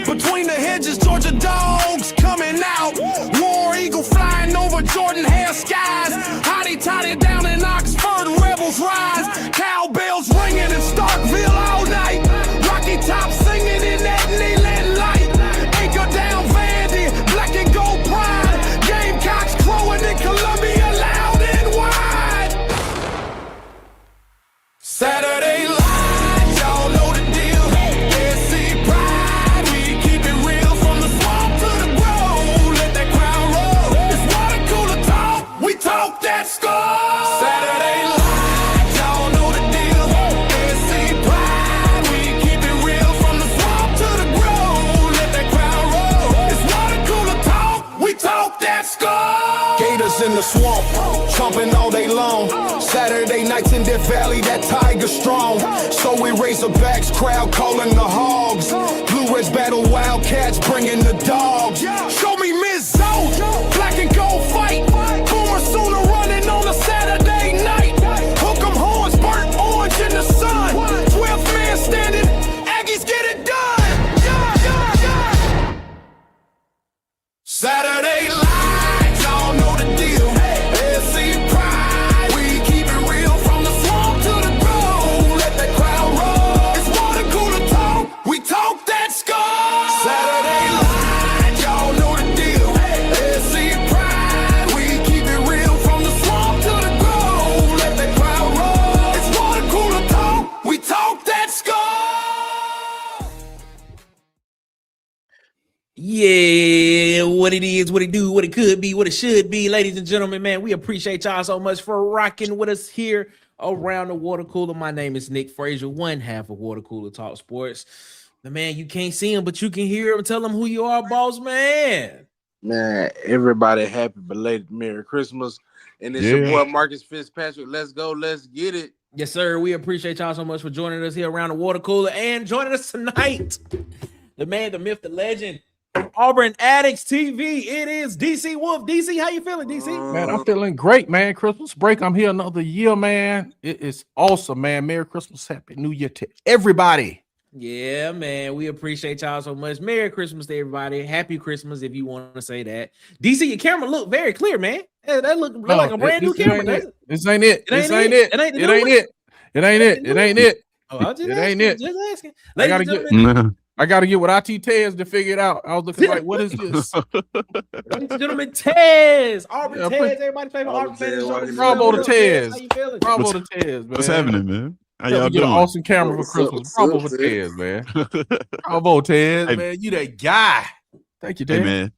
Between the hedges, Georgia dogs coming out. War Eagle flying over Jordan hair skies. Hottie toddy down in Oxford, rebels rise. Cowbells ringing in Starkville all night. Rocky Top singing in that Leland light. Anchor down Vandy, black and gold pride. Gamecocks crowing in Columbia loud and wide. Saturday light, y'all know the deal. SC pride, we keep it real from the swamp to the grove. Let that crowd roll. It's water cooler talk, we talk that score. Saturday light, y'all know the deal. SC pride, we keep it real from the swamp to the grove. Let that crowd roll. It's water cooler talk, we talk that score. Gators in the swamp, trumping all day long. Saturday nights in Death Valley, that tiger strong. So we Razorbacks, crowd calling the hogs. Blue Reds battle Wildcats, bringing the dogs. Show me Miss Zoe, black and gold fight. Boomer sooner running on a Saturday night. Hook 'em horns, burnt orange in the sun. 12th man standing, Aggies get it done. Saturday lights, y'all know the deal. SC pride, we keep it real from the swamp to the grove. Let that crowd roll. It's water cooler talk, we talk that score. Saturday lights, y'all know the deal. SC pride, we keep it real from the swamp to the grove. Let that crowd roll. It's water cooler talk, we talk that score. Yeah, what it is, what it do, what it could be, what it should be. Ladies and gentlemen, man, we appreciate y'all so much for rocking with us here around the water cooler. My name is Nick Frazier, one half of Water Cooler Talk Sports. The man, you can't see him, but you can hear him. Tell him who you are, boss man. Man, everybody happy belated Merry Christmas. And it's your boy Marcus Fitzpatrick. Let's go, let's get it. Yes, sir. We appreciate y'all so much for joining us here around the water cooler and joining us tonight. The man, the myth, the legend, from Auburn Addicts TV. It is DC Wolf. DC, how you feeling, DC? Man, I'm feeling great, man. Christmas break. I'm here another year, man. It is awesome, man. Merry Christmas, Happy New Year to everybody. Yeah, man. We appreciate y'all so much. Merry Christmas to everybody. Happy Christmas, if you want to say that. DC, your camera look very clear, man. Hey, that look like a brand new camera. This ain't it. This ain't it. It ain't it. It ain't it. It ain't it. It ain't it. Just asking. I gotta get with IT Tez to figure it out. I was looking like, what is this? Ladies and gentlemen, Tez. Auburn Tez, everybody's favorite Auburn fan. Bravo to Tez. How you feeling? Bravo to Tez, man. What's happening, man? How y'all y'all doing? doing? An awesome camera for Christmas. Bravo to Tez, man. Bravo, Tez, man. You that guy. Thank you, Tez. Hey, man.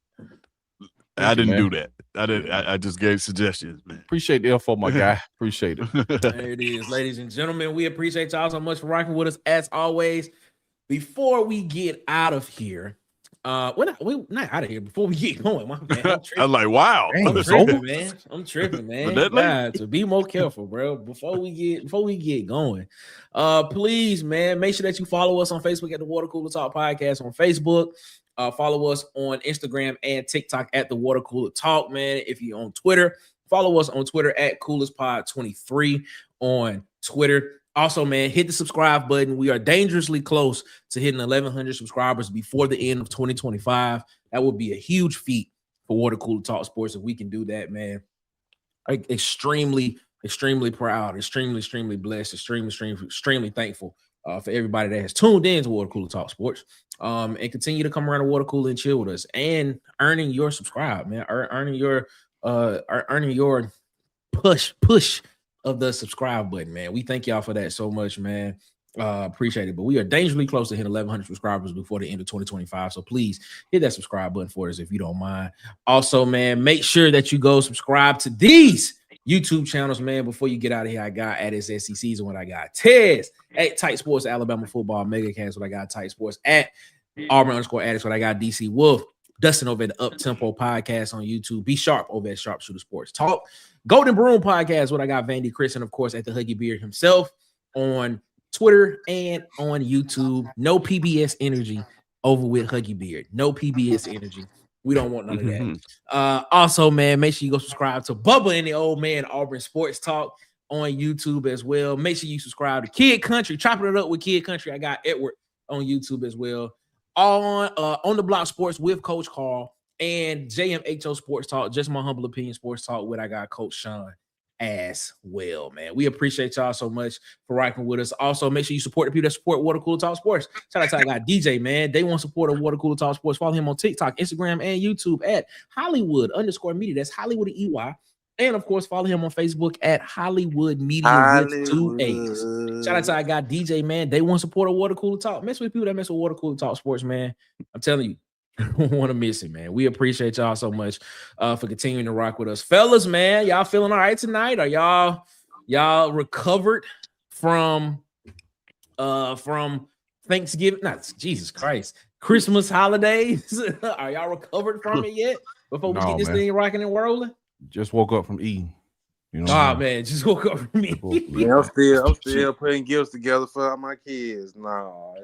I didn't do that. I just gave suggestions, man. Appreciate the info, my guy. Appreciate it. There it is, ladies and gentlemen. We appreciate y'all so much for rocking with us as always. Before we get out of here, we're not out of here. Before we get going, my man, I'm like, wow, I'm tripping, man. God, so be more careful, bro. Before we get going, please, man, make sure that you follow us on Facebook at the Water Cooler Talk Podcast on Facebook. Follow us on Instagram and TikTok at the Water Cooler Talk, man. If you're on Twitter, follow us on Twitter at CoolersPod23 on Twitter. Also, man, hit the subscribe button. We are dangerously close to hitting 1,100 subscribers before the end of 2025. That would be a huge feat for Water Cooler Talk Sports if we can do that, man. Extremely proud, extremely blessed, extremely thankful for everybody that has tuned in to Water Cooler Talk Sports, and continue to come around the water cooler and chill with us, and earning your subscribe, man, earning your push of the subscribe button, man. We thank y'all for that so much, man. Appreciate it. But we are dangerously close to hitting 1,100 subscribers before the end of 2025. So please hit that subscribe button for us if you don't mind. Also, man, make sure that you go subscribe to these YouTube channels, man. Before you get out of here, I got at his SEC season what I got. Tez at Tight Sports, Alabama Football, Megacast, what I got. Tight Sports at Auburn_Addicts, what I got. DC Wolf, Dustin over at the Up Tempo Podcast on YouTube. Be Sharp over at Sharpshooter Sports Talk. Golden Broom Podcast, what I got. Vandy Chris, and of course at the Huggy Beard himself on Twitter and on YouTube. No PBS energy over with Huggy Beard. No PBS energy. We don't want none of that. Also, man, make sure you go subscribe to Bubba and the Old Man Auburn Sports Talk on YouTube as well. Make sure you subscribe to Kid Country, chopping it up with Kid Country. I got Edward on YouTube as well. On the Block Sports with Coach Carl and JMHO Sports Talk, just my humble opinion sports talk with I got Coach Sean as well, man. We appreciate y'all so much for rocking with us. Also, make sure you support the people that support Water Cooler Talk Sports. Shout out to I got DJ, man. They want support of Water Cooler Talk Sports. Follow him on TikTok, Instagram, and YouTube at Hollywood_media. That's Hollywood EY. And of course, follow him on Facebook at Hollywood Media with 2 A's. Shout out to I got DJ, man. They want support of Water Cooler Talk. Mess with people that mess with Water Cooler Talk Sports, man. I'm telling you. Don't want to miss it, man. We appreciate y'all so much for continuing to rock with us, fellas, man. Y'all feeling all right tonight? Are y'all recovered from Thanksgiving? Not Jesus Christ, Christmas holidays. Are y'all recovered from it yet? Before we get this thing rocking and rolling, just woke up from eating. You know, man, just woke up from me. Yeah, I'm still putting gifts together for my kids. No,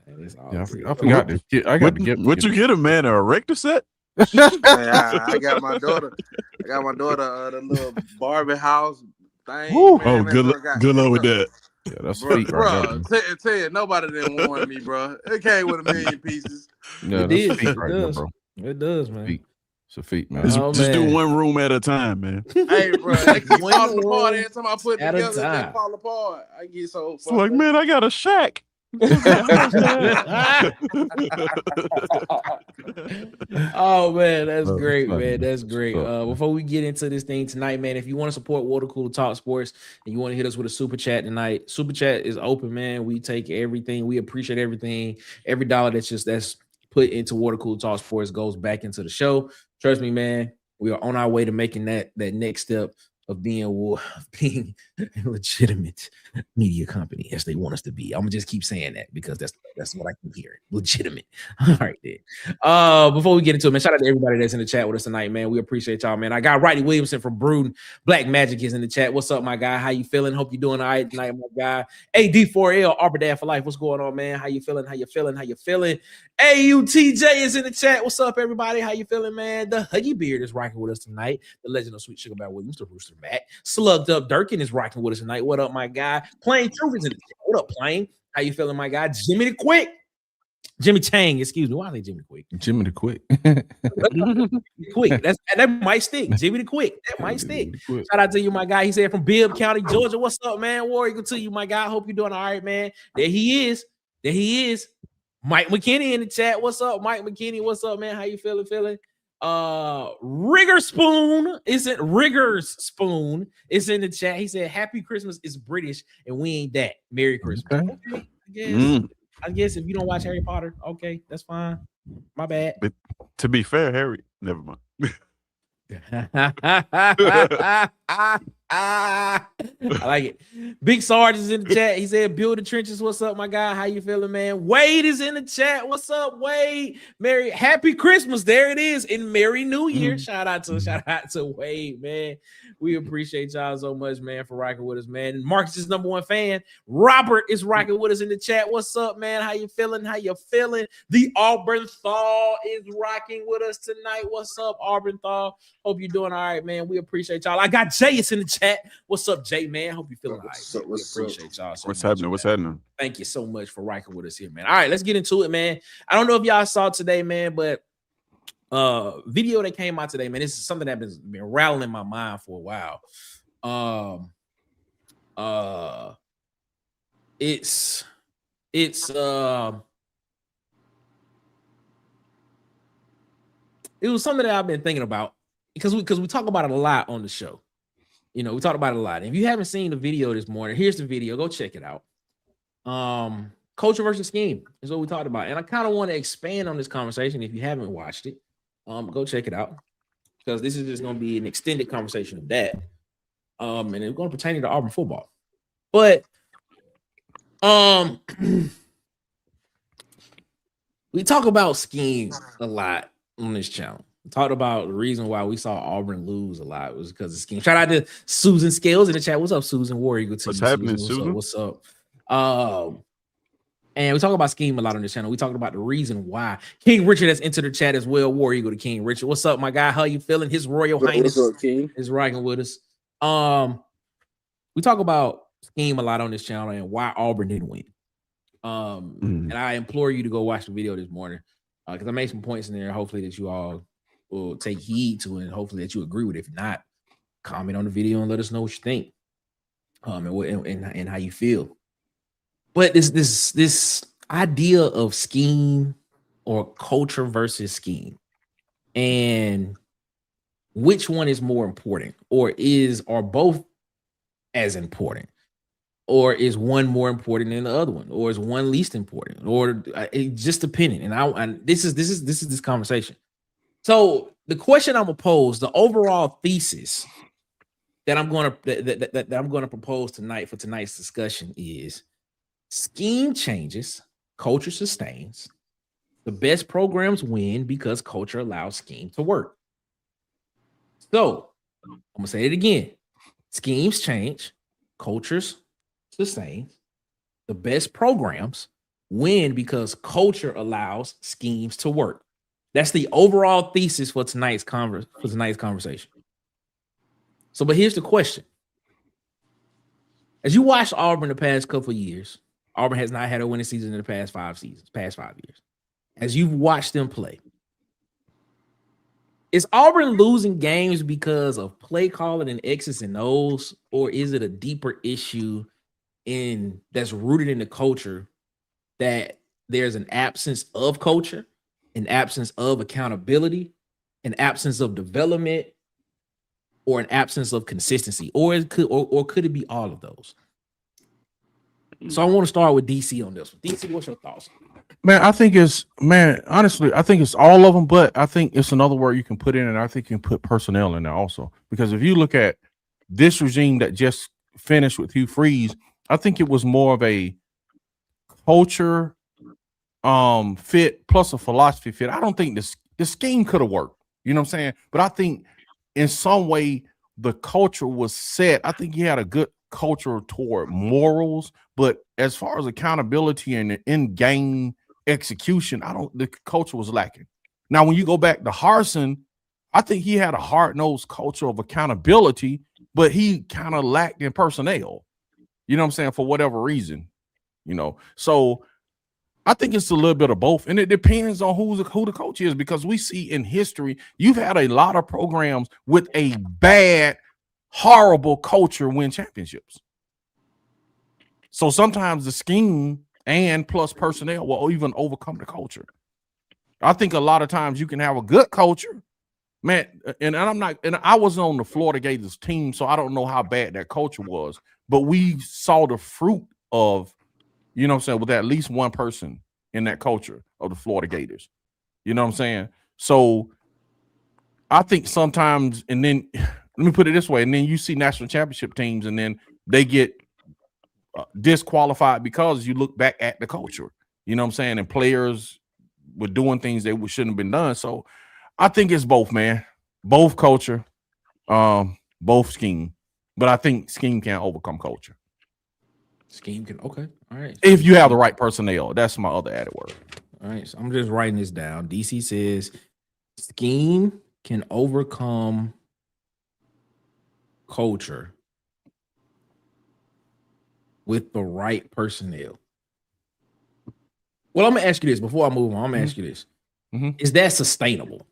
I forgot this. I got the gift. What you get him, man? A erector set? Man, I got my daughter. The little Barbie house thing. Man, good luck with that. Yeah, that's bro. feet right Tell you, nobody didn't warn me, bro. It came with 1,000,000 pieces. Yeah, it that's is. feet right there, bro. It does, man. Feet. It's a feat, man. Just do one room at a time, man. Hey, bro, they keep falling apart every time I put it together. They fall apart. I get so. It's like, man, I got a shack. Oh man, that's great, man. That's great. Before we get into this thing tonight, man, if you want to support Water Cooler Talk Sports and you want to hit us with a super chat tonight, super chat is open, man. We take everything. We appreciate everything. Every dollar that's put into Water Cooler Talk Sports goes back into the show. Trust me, man. We are on our way to making that next step of being a legitimate media company as they want us to be. I'm gonna just keep saying that because that's what I keep hearing. Legitimate. All right, then. Before we get into it, man, shout out to everybody that's in the chat with us tonight, man. We appreciate y'all, man. I got Riley Williamson from Bruden. Black Magic is in the chat. What's up, my guy? How you feeling? Hope you're doing all right tonight, my guy. AD4L, Arbor Dad for Life. What's going on, man? How you feeling? How you feeling? AUTJ is in the chat. What's up, everybody? How you feeling, man? The Huggy Beard is rocking with us tonight. The legend of Sweet Sugar Bear Williams, the Rooster Mac. Slugged Up Durkin is rocking with us tonight. What up, my guy? Plain Truth is in the chat. What up, Plain? How you feeling, my guy? Jimmy Chang, excuse me. Why are they Jimmy the Quick? Jimmy the Quick. Quick. That might stick. Jimmy the Quick. That might stick. Shout out to you, my guy. He said from Bibb County, Georgia. What's up, man? War Eagle to you, my guy. Hope you're doing all right, man. There he is. Mike McKinney in the chat. What's up, Mike McKinney? What's up, man? How you feeling? Riggers Spoon is in the chat. He said happy Christmas is British and we ain't that. Merry Christmas. Okay. I guess if you don't watch Harry Potter, okay, that's fine. My bad. But to be fair, Harry, never mind. I like it. Big Sarge is in the chat. He said, "Build the trenches." What's up, my guy? How you feeling, man? Wade is in the chat. What's up, Wade? Happy Christmas. There it is. And Merry New Year. Shout out to Wade, man. We appreciate y'all so much, man, for rocking with us, man. Marcus's #1 fan, Robert, is rocking with us in the chat. What's up, man? How you feeling? The Auburn Thaw is rocking with us tonight. What's up, Auburn Thaw? Hope you're doing all right, man. We appreciate y'all. I got Jay is in the chat. What's up, Jay, man? Hope you're feeling all right. We appreciate y'all so much. What's happening? Thank you so much for rocking with us here, man. All right, let's get into it, man. I don't know if y'all saw today, man, but video that came out today, man. This is something that's been rattling my mind for a while. It was something that I've been thinking about because we talk about it a lot on the show. You know, we talk about it a lot. And if you haven't seen the video this morning, here's the video. Go check it out. Culture versus scheme is what we talked about. And I kind of want to expand on this conversation. If you haven't watched it, go check it out. Because this is just going to be an extended conversation of that. And it's going to pertain to Auburn football. But we talk about scheme a lot on this channel. We talked about the reason why we saw Auburn lose a lot was because of scheme. Shout out to Susan Scales in the chat. What's up, Susan? Warrior, good to What's you, happening, Susan? Susan? What's up? And we talk about scheme a lot on this channel. We talked about the reason why. King Richard has entered the chat as well. Warrior, go to King Richard. What's up, my guy? How you feeling? His Royal Highness is rocking with us. We talk about scheme a lot on this channel and why Auburn didn't win. And I implore you to go watch the video this morning because I made some points in there. Hopefully that you all will take heed to it, and hopefully that you agree with it. If not, comment on the video and let us know what you think, and how you feel. But this idea of scheme or culture versus scheme, and which one is more important, or are both as important? Or is one more important than the other one, or is one least important, or it just depending. And this is this conversation. So the question I'm gonna pose, the overall thesis that I'm gonna that I'm gonna propose tonight for tonight's discussion is: scheme changes, culture sustains. The best programs win because culture allows scheme to work. So I'm gonna say it again: schemes change, cultures sustain. The best programs win because culture allows schemes to work. That's the overall thesis for tonight's conversation. So, but here's the question: as you watch Auburn the past couple of years, Auburn has not had a winning season in the past 5 years. As you've watched them play, is Auburn losing games because of play calling and X's and O's, or is it a deeper issue that's rooted in the culture, that there's an absence of culture, an absence of accountability, an absence of development, or an absence of consistency, or could it be all of those? So I want to start with DC on this one. DC, what's your thoughts? Man, honestly, I think it's all of them, but I think it's another word you can put in, and I think you can put personnel in there also. Because if you look at this regime that just finished with Hugh Freeze, I think it was more of a culture fit plus a philosophy fit. I don't think the scheme could have worked. You know what I'm saying? But I think in some way the culture was set. I think he had a good culture toward morals, but as far as accountability and in-game execution, the culture was lacking. Now, when you go back to Harsin, I think he had a hard-nosed culture of accountability, but he kind of lacked in personnel. You know what I'm saying? For whatever reason, So I think it's a little bit of both, and it depends on who the coach is, because we see in history you've had a lot of programs with a bad, horrible culture win championships. So sometimes the scheme and plus personnel will even overcome the culture. I think a lot of times you can have a good culture, man, and I wasn't on the Florida Gators team, so I don't know how bad that culture was. But we saw the fruit of, you know what I'm saying, with at least one person in that culture of the Florida Gators. You know what I'm saying? So I think sometimes, and then let me put it this way, and then you see national championship teams, and then they get disqualified because you look back at the culture. You know what I'm saying? And players were doing things that shouldn't have been done. So I think it's both, man. Both culture, both scheme. But I think scheme can't overcome culture. Scheme can, okay. All right. If you have the right personnel. That's my other added word. All right. So I'm just writing this down. DC says scheme can overcome culture with the right personnel. Well, I'm gonna ask you this before I move on. I'm gonna ask you this: is that sustainable?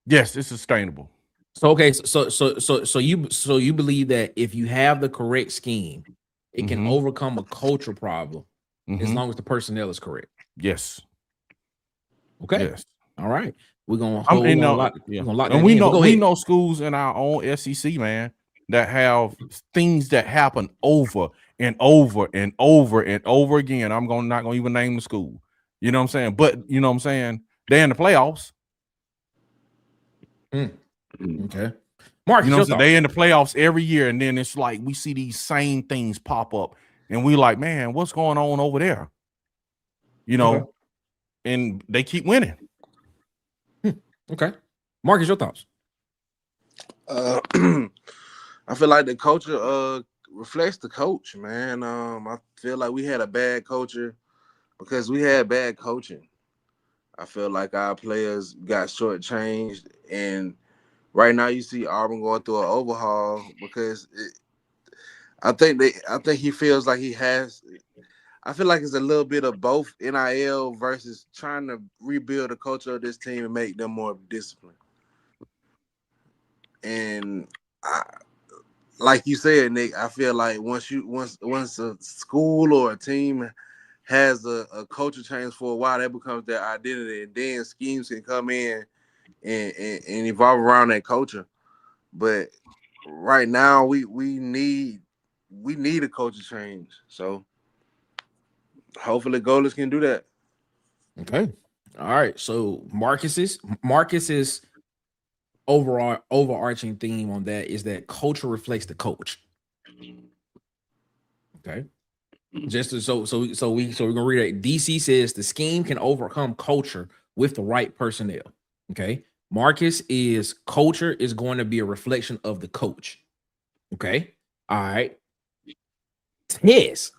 Yes, it's sustainable. So okay, so you believe that if you have the correct scheme, it can overcome a culture problem as long as the personnel is correct. Yes. Okay. Yes. All right. We're gonna hold on a lot. And we know schools in our own SEC, man, that have things that happen over and over and over and over again. I'm not gonna even name the school. You know what I'm saying? But you know what I'm saying? They're in the playoffs. Okay. Marcus, you know, so they in the playoffs every year, and then it's like we see these same things pop up, and we like, man, what's going on over there? You know, and they keep winning. Okay. Marcus, your thoughts? I feel like the culture reflects the coach, man. I feel like we had a bad culture because we had bad coaching. I feel like our players got shortchanged, and right now you see Auburn going through an overhaul because I think he feels like he has. I feel like it's a little bit of both NIL versus trying to rebuild the culture of this team and make them more disciplined. And like you said, Nick, I feel like once a school or a team has a culture change for a while, that becomes their identity, and then schemes can come in and evolve around that culture. But right now, we need a culture change. So hopefully, Golders can do that. Okay. All right. So Marcus's overall overarching theme on that is that culture reflects the coach. Okay. Just to, so we're gonna read it. DC says the scheme can overcome culture with the right personnel. Okay. Marcus is culture is going to be a reflection of the coach. Okay. All right. Yes.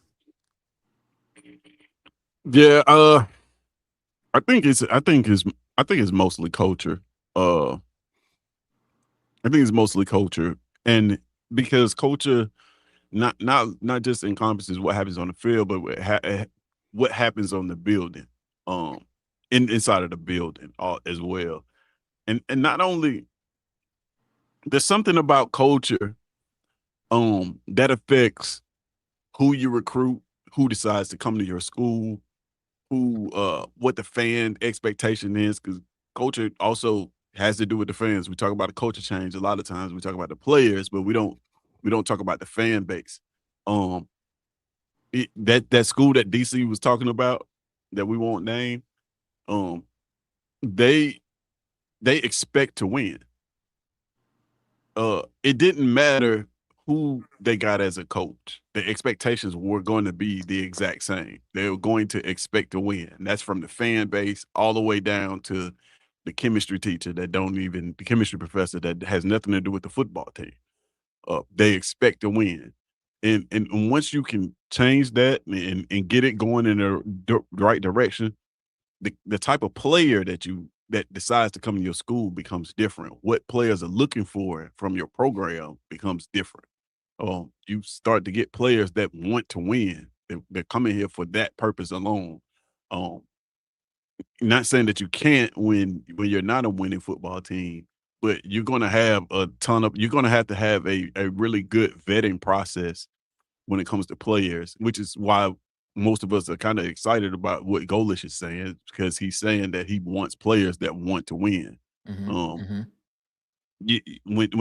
Yeah, I think it's mostly culture. I think it's mostly culture, and because culture not just encompasses what happens on the field, but what happens on the building, inside of the building as well, and not only there's something about culture, that affects who you recruit, who decides to come to your school, who what the fan expectation is, because culture also has to do with the fans. We talk about a culture change a lot of times. We talk about the players, but we don't talk about the fan base. That school that DC was talking about that we won't name, they expect to win. It didn't matter who they got as a coach. The expectations were going to be the exact same. They were going to expect to win. And that's from the fan base all the way down to the chemistry teacher the chemistry professor that has nothing to do with the football team. They expect to win. And once you can change that and get it going in the right direction, the type of player that decides to come to your school becomes different. What players are looking for from your program becomes different. You start to get players that want to win. They're coming here for that purpose alone. Not saying that you can't win when you're not a winning football team, but you're going to have you're going to have a really good vetting process when it comes to players, which is why most of us are kind of excited about what Golish is saying, because he's saying that he wants players that want to win. When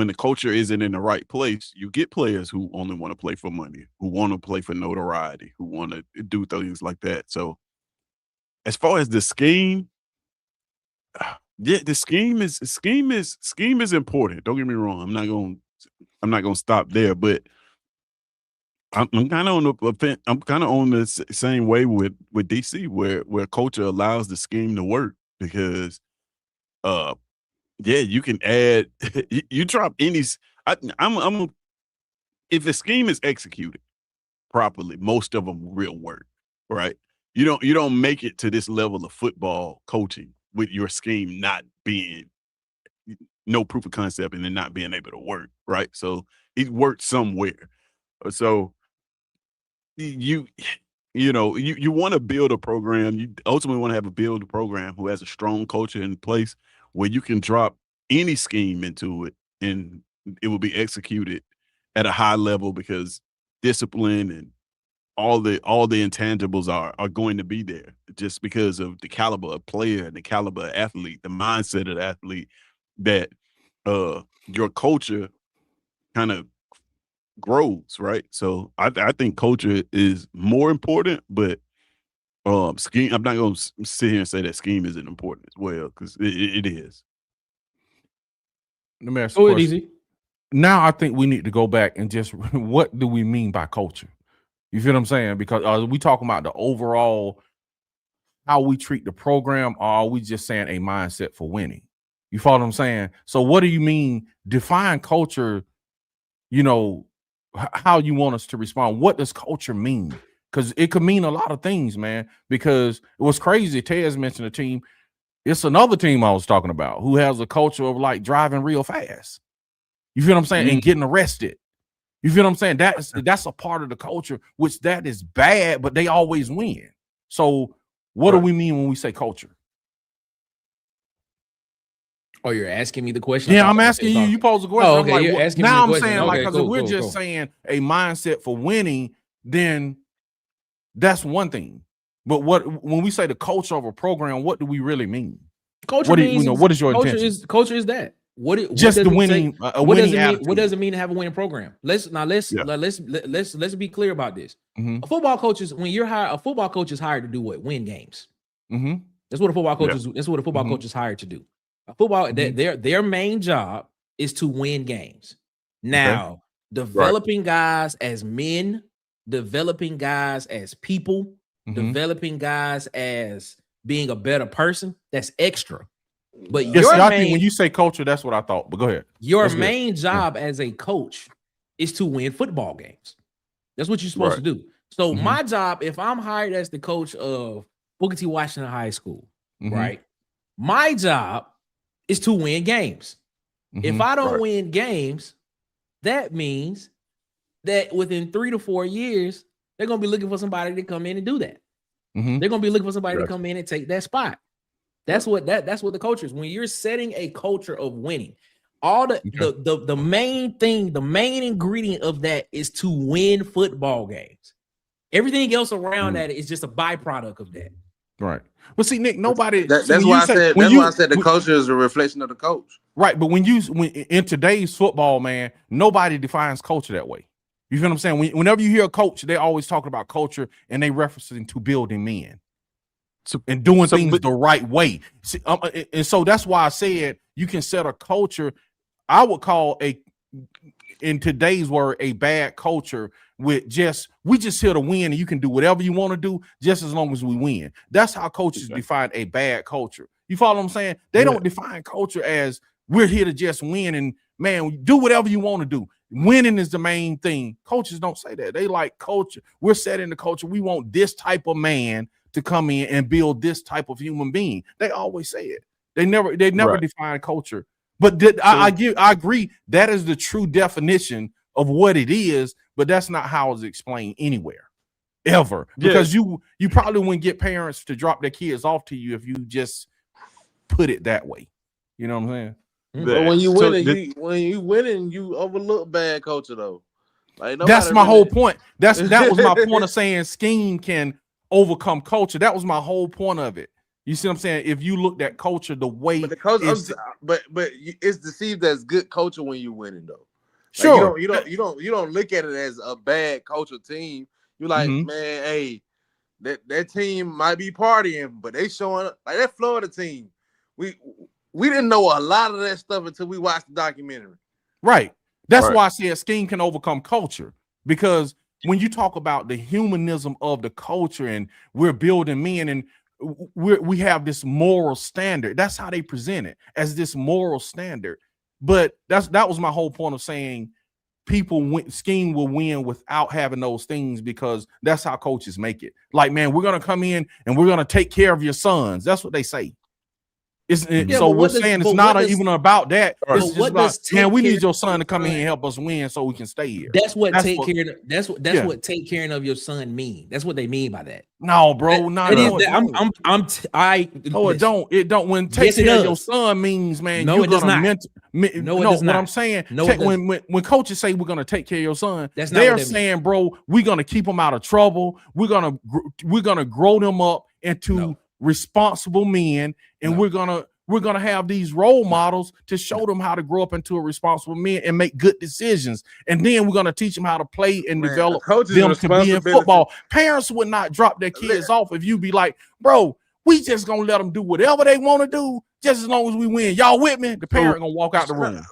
the culture isn't in the right place, you get players who only want to play for money, who want to play for notoriety, who want to do things like that. So as far as the scheme, yeah, the scheme is important. Don't get me wrong. I'm not gonna stop there, but I'm kind of on the same way with DC, where culture allows the scheme to work, because yeah, you can add you drop any. I'm if the scheme is executed properly, most of them will work, right? You don't make it to this level of football coaching with your scheme not being no proof of concept and then not being able to work, right? So it worked somewhere. So you want to build a program. You ultimately want to build a program who has a strong culture in place where you can drop any scheme into it and it will be executed at a high level, because discipline and all the intangibles are going to be there just because of the caliber of player and the caliber of athlete, the mindset of the athlete, that your culture kind of grows, right? So I think culture is more important, but scheme. I'm not going to sit here and say that scheme isn't important as well, because it is. Let me ask you a question. Now I think we need to go back and just what do we mean by culture? You feel what I'm saying? Because we talking about the overall how we treat the program, or are we just saying a mindset for winning? You follow what I'm saying? So what do you mean? Define culture, you know, how you want us to respond. What does culture mean? Because it could mean a lot of things, man. Because it was crazy. Tez mentioned a team. It's another team I was talking about who has a culture of like driving real fast. You feel what I'm saying? And getting arrested. You feel what I'm saying? That's a part of the culture, which that is bad, but they always win. So what do we mean when we say culture? Oh, you're asking me the question? Yeah, I'm asking you. You pose a question. Oh, okay. I'm like, you're asking me now the I'm question. saying, Okay, like, because cool, if we're just saying a mindset for winning, then that's one thing. But when we say the culture of a program, what do we really mean? Culture what means what is your intention? Culture is that. What just the winning, what does it mean? What does it mean to have a winning program? Let's be clear about this. A football coach is when you're hired. A football coach is hired to do what? Win games. That's what a football coach is. That's what a football coach is hired to do. A football their main job is to win games. Now, developing guys as men, developing guys as people, developing guys as being a better person, that's extra. But I think when you say culture, that's what I thought. But go ahead. Your main job as a coach is to win football games. That's what you're supposed to do. So my job, if I'm hired as the coach of Booker T. Washington High School, right? My job is to win games. If I don't win games, that means that within 3 to 4 years, they're gonna be looking for somebody to come in and do that. They're gonna be looking for somebody to come in and take that spot. That's what the culture is. When you're setting a culture of winning, all the main thing, the main ingredient of that is to win football games. Everything else around that is just a byproduct of that. Right. Well, see, Nick, nobody. That's why I said the culture is a reflection of the coach. Right, but when in today's football, man, nobody defines culture that way. You feel what I'm saying? Whenever you hear a coach, they always talking about culture and they referencing to building men and doing things the right way. See, and so that's why I said you can set a culture. I would call in today's word a bad culture with we just here to win and you can do whatever you want to do just as long as we win. That's how coaches define a bad culture. You follow what I'm saying? They don't define culture as we're here to just win and man, do whatever you want to do. Winning is the main thing. Coaches don't say that. They like culture. We're setting the culture. We want this type of man to come in and build this type of human being. They always say it. They never define culture. But I agree that is the true definition of what it is, but that's not how it's explained anywhere ever. Because you probably wouldn't get parents to drop their kids off to you if you just put it that way. You know what I'm saying? But when you winning, you overlook bad culture though. Like that's my whole point. That was my point of saying scheme can overcome culture. That was my whole point of it. You see what I'm saying? If you looked at culture the way, but the culture, but it's deceived as good culture when you're winning though. Sure, like you don't look at it as a bad culture team. You're like, man, hey, that team might be partying, but they showing up like that Florida team. We didn't know a lot of that stuff until we watched the documentary. Right. That's why I said scheme can overcome culture, because when you talk about the humanism of the culture and we're building men and we have this moral standard. That's how they present it, as this moral standard. But that was my whole point of saying scheme will win without having those things, because that's how coaches make it. Like, man, we're going to come in and we're going to take care of your sons. That's what they say. So we're saying it's not even about that. It's just about, man, we need your son to come in and help us win so we can stay here. That's what take care of your son mean. That's what they mean by that. No, bro, it don't. It don't. When take care of your son means, man, no, you're it does not. What I'm saying, when coaches say we're gonna take care of your son, they're saying, bro, we're gonna keep them out of trouble. We're gonna grow them up into responsible men, and we're gonna we're going to have these role models to show them how to grow up into a responsible man and make good decisions. And then we're going to teach them how to play and develop them to be in football. Parents would not drop their kids off if you be like, bro, we just going to let them do whatever they want to do just as long as we win. Y'all with me? The parent going to walk out the room.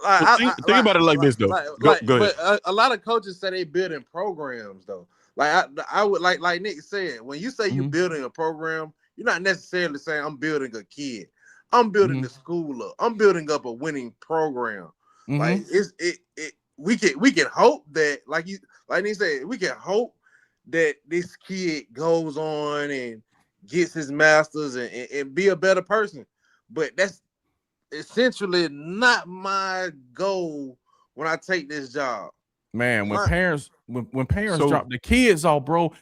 Think about it like this, though. Go ahead. But a lot of coaches say they building programs, though. Like I would like Nick said, when you say you're building a program, you're not necessarily saying I'm building a kid. I'm building the school up. I'm building up a winning program. Like we can hope that, like Nick said, we can hope that this kid goes on and gets his master's and be a better person. But that's essentially not my goal when I take this job. Man, when parents drop the kids off, bro,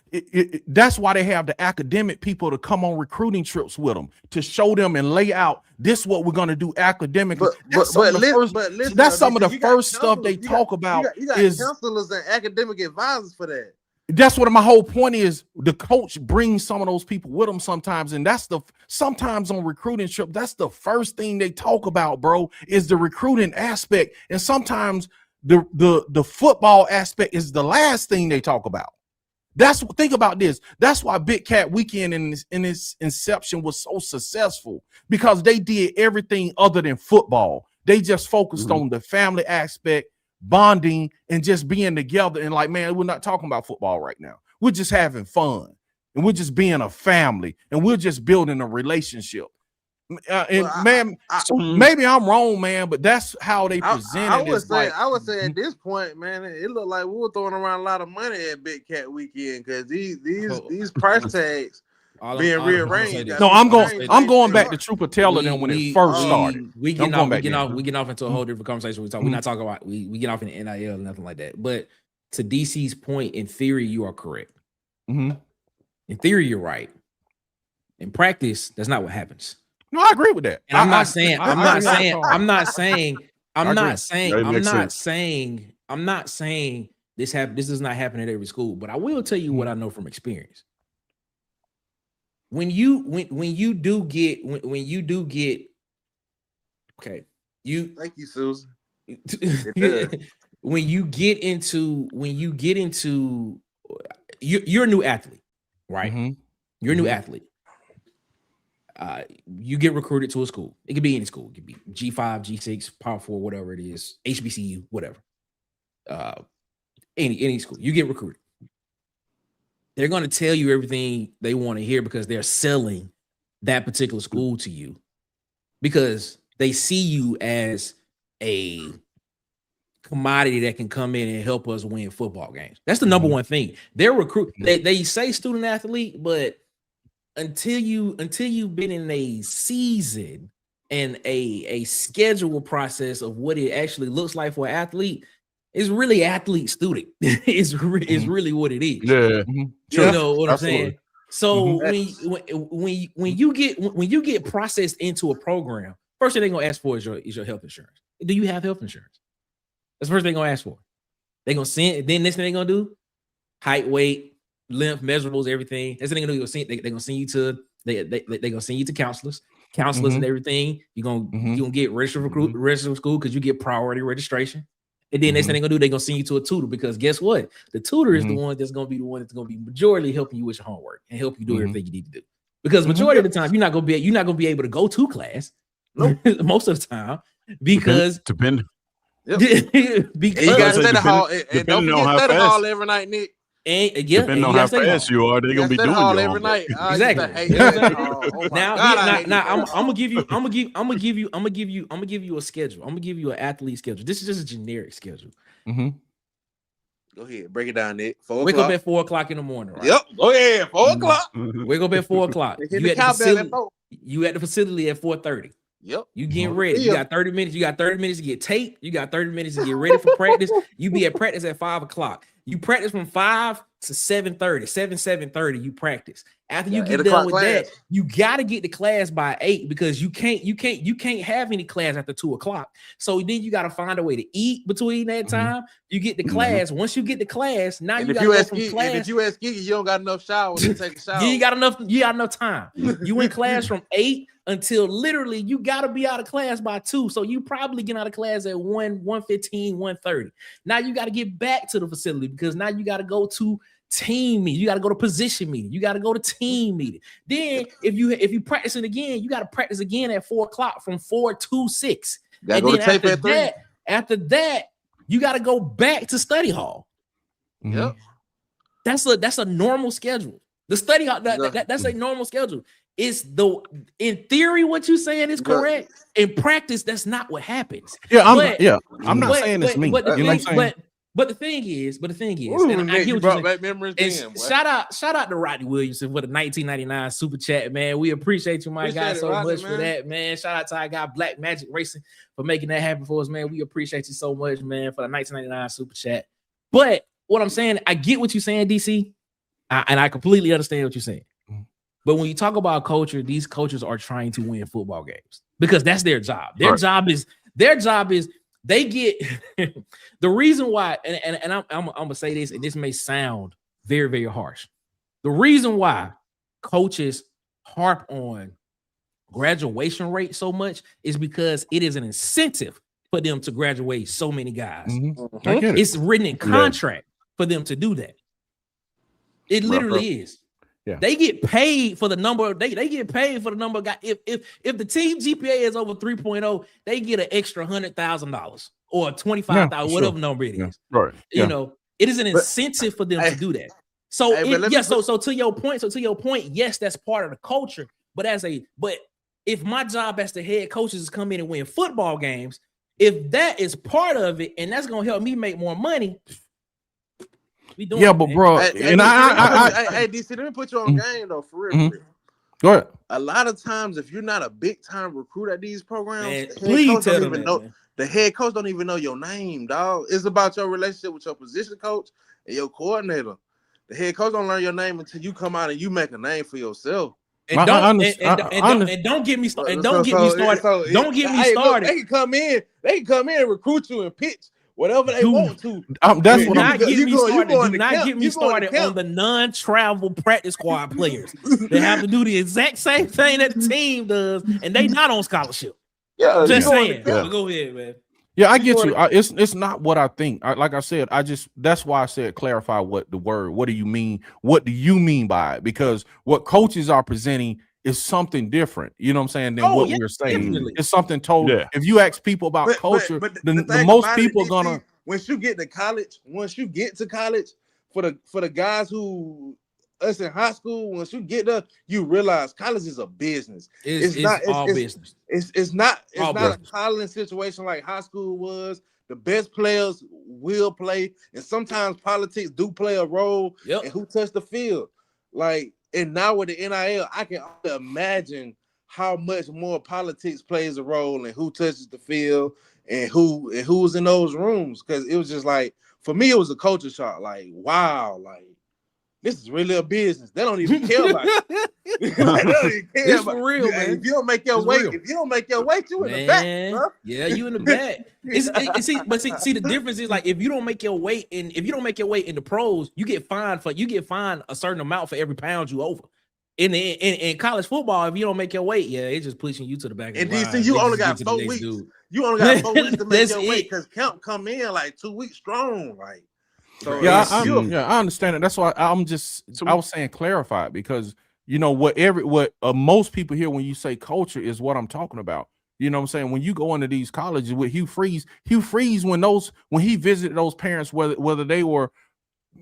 that's why they have the academic people to come on recruiting trips with them to show them and lay out this is what we're gonna do academically. That's some of the first stuff they talk about. You got counselors and academic advisors for that. That's what my whole point is. The coach brings some of those people with them sometimes, and sometimes on recruiting trip, that's the first thing they talk about, bro, is the recruiting aspect, and sometimes the football aspect is the last thing they talk about. Think about this. That's why Big Cat Weekend in its inception was so successful, because they did everything other than football. They just focused on the family aspect, bonding, and just being together. And like, man, we're not talking about football right now. We're just having fun, and we're just being a family, and we're just building a relationship. Maybe I'm wrong, man, but that's how they presented it. I would say at this point, man, it looked like we were throwing around a lot of money at Big Cat Weekend, because these price tags being rearranged. No, I'm going back to Trooper Taylor than when it first started. We get off into a whole different conversation. We're not talking about we get off in the NIL and nothing like that. But to DC's point, in theory, you are correct. In theory, you're right. In practice, that's not what happens. No, I agree with that. And I'm not saying this does not happen at every school, but I will tell you what I know from experience. When you do get thank you, Susan. when you get into you're a new athlete, right? You're a new athlete. You get recruited to a school. It could be any school. It could be G5, G6, Power 4, whatever it is, HBCU, whatever. Any school. You get recruited. They're going to tell you everything they want to hear because they're selling that particular school to you, because they see you as a commodity that can come in and help us win football games. That's the number one thing. They're they say student athlete, but until you've been in a season and a schedule process of what it actually looks like for an athlete, it's really athlete student. It's really what it is. Yeah. You know what I'm saying? So when you get processed into a program, first thing they're gonna ask for is your health insurance. Do you have health insurance? That's the first thing they're gonna ask for. They're gonna send, then next thing they're gonna do, height, weight, length, measurables, everything. That's what they're gonna do. They're gonna send you to counselors and everything. You're gonna get registered for school because you get priority registration. And then next thing they're gonna do, they're gonna send you to a tutor, because guess what? The tutor is the one that's gonna be majorly helping you with your homework and help you do everything you need to do. Because majority of the time, you're not gonna be able to go to class most of the time, because depend. Because you got to stay the hall, and don't forget stay the hall every night, Nick. And depending on how fast you are, they're gonna be doing your every night. Exactly. Now I'm gonna give you a schedule. I'm gonna give you an athlete schedule. This is just a generic schedule. Go ahead, break it down, Nick. Wake up at 4 o'clock in the morning. Right? Yep. Go ahead, 4 o'clock. Wake up at 4 o'clock. You at the facility at 4:30. Yep. You getting ready. You got 30 minutes. You got 30 minutes to get taped. You got 30 minutes to get ready for practice. You be at practice at 5 o'clock. You practice from 5 to 7:30. 7:30. You practice. After you get done with that, you gotta get to class by 8, because you can't have any class after 2 o'clock. So then you gotta find a way to eat between that time. You get to class. Once you get to class, now you gotta go from class. If you ask Kiki, you don't got enough showers to take a shower. You got enough time. You in class from 8 until literally you got to be out of class by 2. So you probably get out of class at 1:15, 1:30. Now you got to get back to the facility because now you got to go to team meeting. You got to go to position meeting. You got to go to team meeting. Then if you practice it again, you got to practice again at 4 o'clock from 4 to 6. And then after that, you got to go back to study hall. Yep. That's a normal schedule. The study hall, that's a normal schedule. It's in theory what you're saying is correct. In practice, that's not what happens. Yeah, I'm not saying it's me. But the thing is, Ooh, and I get what you're saying. Memories Shout out to Rodney Williamson for the 1999 super chat, man. We appreciate you, my guy, so much for that, man. Shout out to our guy Black Magic Racing for making that happen for us, man. We appreciate you so much, man, for the 1999 super chat. But what I'm saying, I get what you're saying, DC, and I completely understand what you're saying. But when you talk about culture, these coaches are trying to win football games because that's their job. Their job is they get the reason why, and I'm gonna say this, and this may sound very, very harsh. The reason why coaches harp on graduation rate so much is because it is an incentive for them to graduate so many guys. I get it. It's written in contract for them to do that. It literally is. Yeah. They get paid for the number. They get paid for the number of guys. If the team GPA is over 3.0, they get an extra $100,000 or $25,000, whatever number it is. Yeah. Right. You know, it is an incentive for them to do that. So so to your point, yes, that's part of the culture. But if my job as the head coach is to come in and win football games, if that is part of it and that's gonna help me make more money. But bro, hey, DC, let me put you on game though, for real. For real. Go ahead. A lot of times, if you're not a big time recruit at these programs, the head coach don't even know your name, dog. It's about your relationship with your position coach and your coordinator. The head coach don't learn your name until you come out and you make a name for yourself. And don't get me started. Don't get me started. They can come in and recruit you and pitch whatever they want to. That's what I'm getting me started. Do not get me started on the non-travel practice squad players. They have to do the exact same thing that the team does, and they not on scholarship. Yeah, just saying. Go ahead, man. Yeah, I get you. It's not what I think. Like I said, that's why I said clarify what do you mean? What do you mean by it? Because what coaches are presenting is something different, you know what I'm saying, than what we're saying. Definitely. It's something totally. Yeah. If you ask people about culture, the most people are gonna. Once you get to college, for the guys who us in high school, once you get there, you realize college is a business. It's not business. It's not a college situation like high school was. The best players will play, and sometimes politics do play a role in who touched the field. Like, and now with the NIL, I can only imagine how much more politics plays a role in who touches the field and who's in those rooms. Because it was just like, for me, it was a culture shock. Like, wow, like this is really a business. They don't even care about it. They don't even care it's about for real, it. man. If you don't make your weight, you in the back, bro. Yeah, you in the back. See, the difference is like if you don't make your weight in the pros, you get fined a certain amount for every pound you over. In college football, if you don't make your weight, it's just pushing you to the back. And DC, you only got 4 weeks. You only got 4 weeks to make your weight because camp come in like 2 weeks strong, like. So I understand it. That's why I was saying clarify it because you know what most people hear when you say culture is what I'm talking about. You know what I'm saying? When you go into these colleges with Hugh Freeze when he visited those parents, whether they were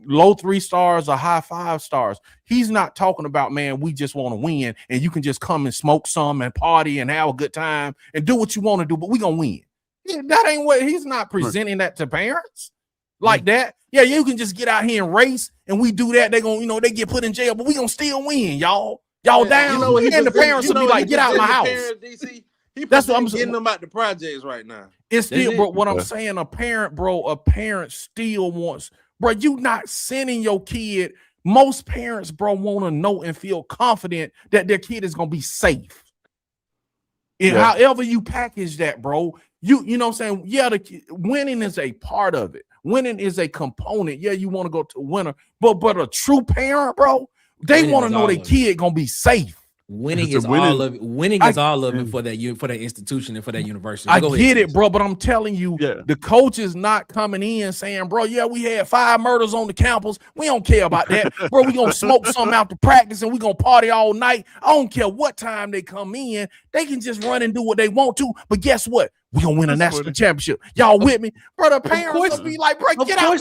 low 3 stars or high 5 stars, he's not talking about, man, we just want to win and you can just come and smoke some and party and have a good time and do what you want to do, but we gonna win. Yeah, that ain't what he's not presenting that to parents like that. Yeah, you can just get out here and race, and we do that. They gonna, they get put in jail, but we gonna still win, y'all. Y'all down, and the parents will be like, "Get out of my house." DC, that's what I'm getting them out the projects right now. It's still, bro. What I'm saying, a parent still wants, bro. You not sending your kid. Most parents, bro, want to know and feel confident that their kid is gonna be safe. And however you package that, bro, you know what I'm saying. Yeah, winning is a part of it. Winning is a component. Yeah, you want to go to a winner, but a true parent, bro, they want to know their kid gonna be safe. Winning It's is a winning- all of it. Winning is all of it for that institution and for that university. I Go get ahead, it, bro, but I'm telling you, Yeah. the coach is not coming in saying, bro, yeah, we had 5 murders on the campus. We don't care about that. Bro, we gonna smoke something after practice and we gonna party all night. I don't care what time they come in. They can just run and do what they want to. But guess what? We gonna win a national championship. Y'all with me? Bro, the parents will be like, bro, get out.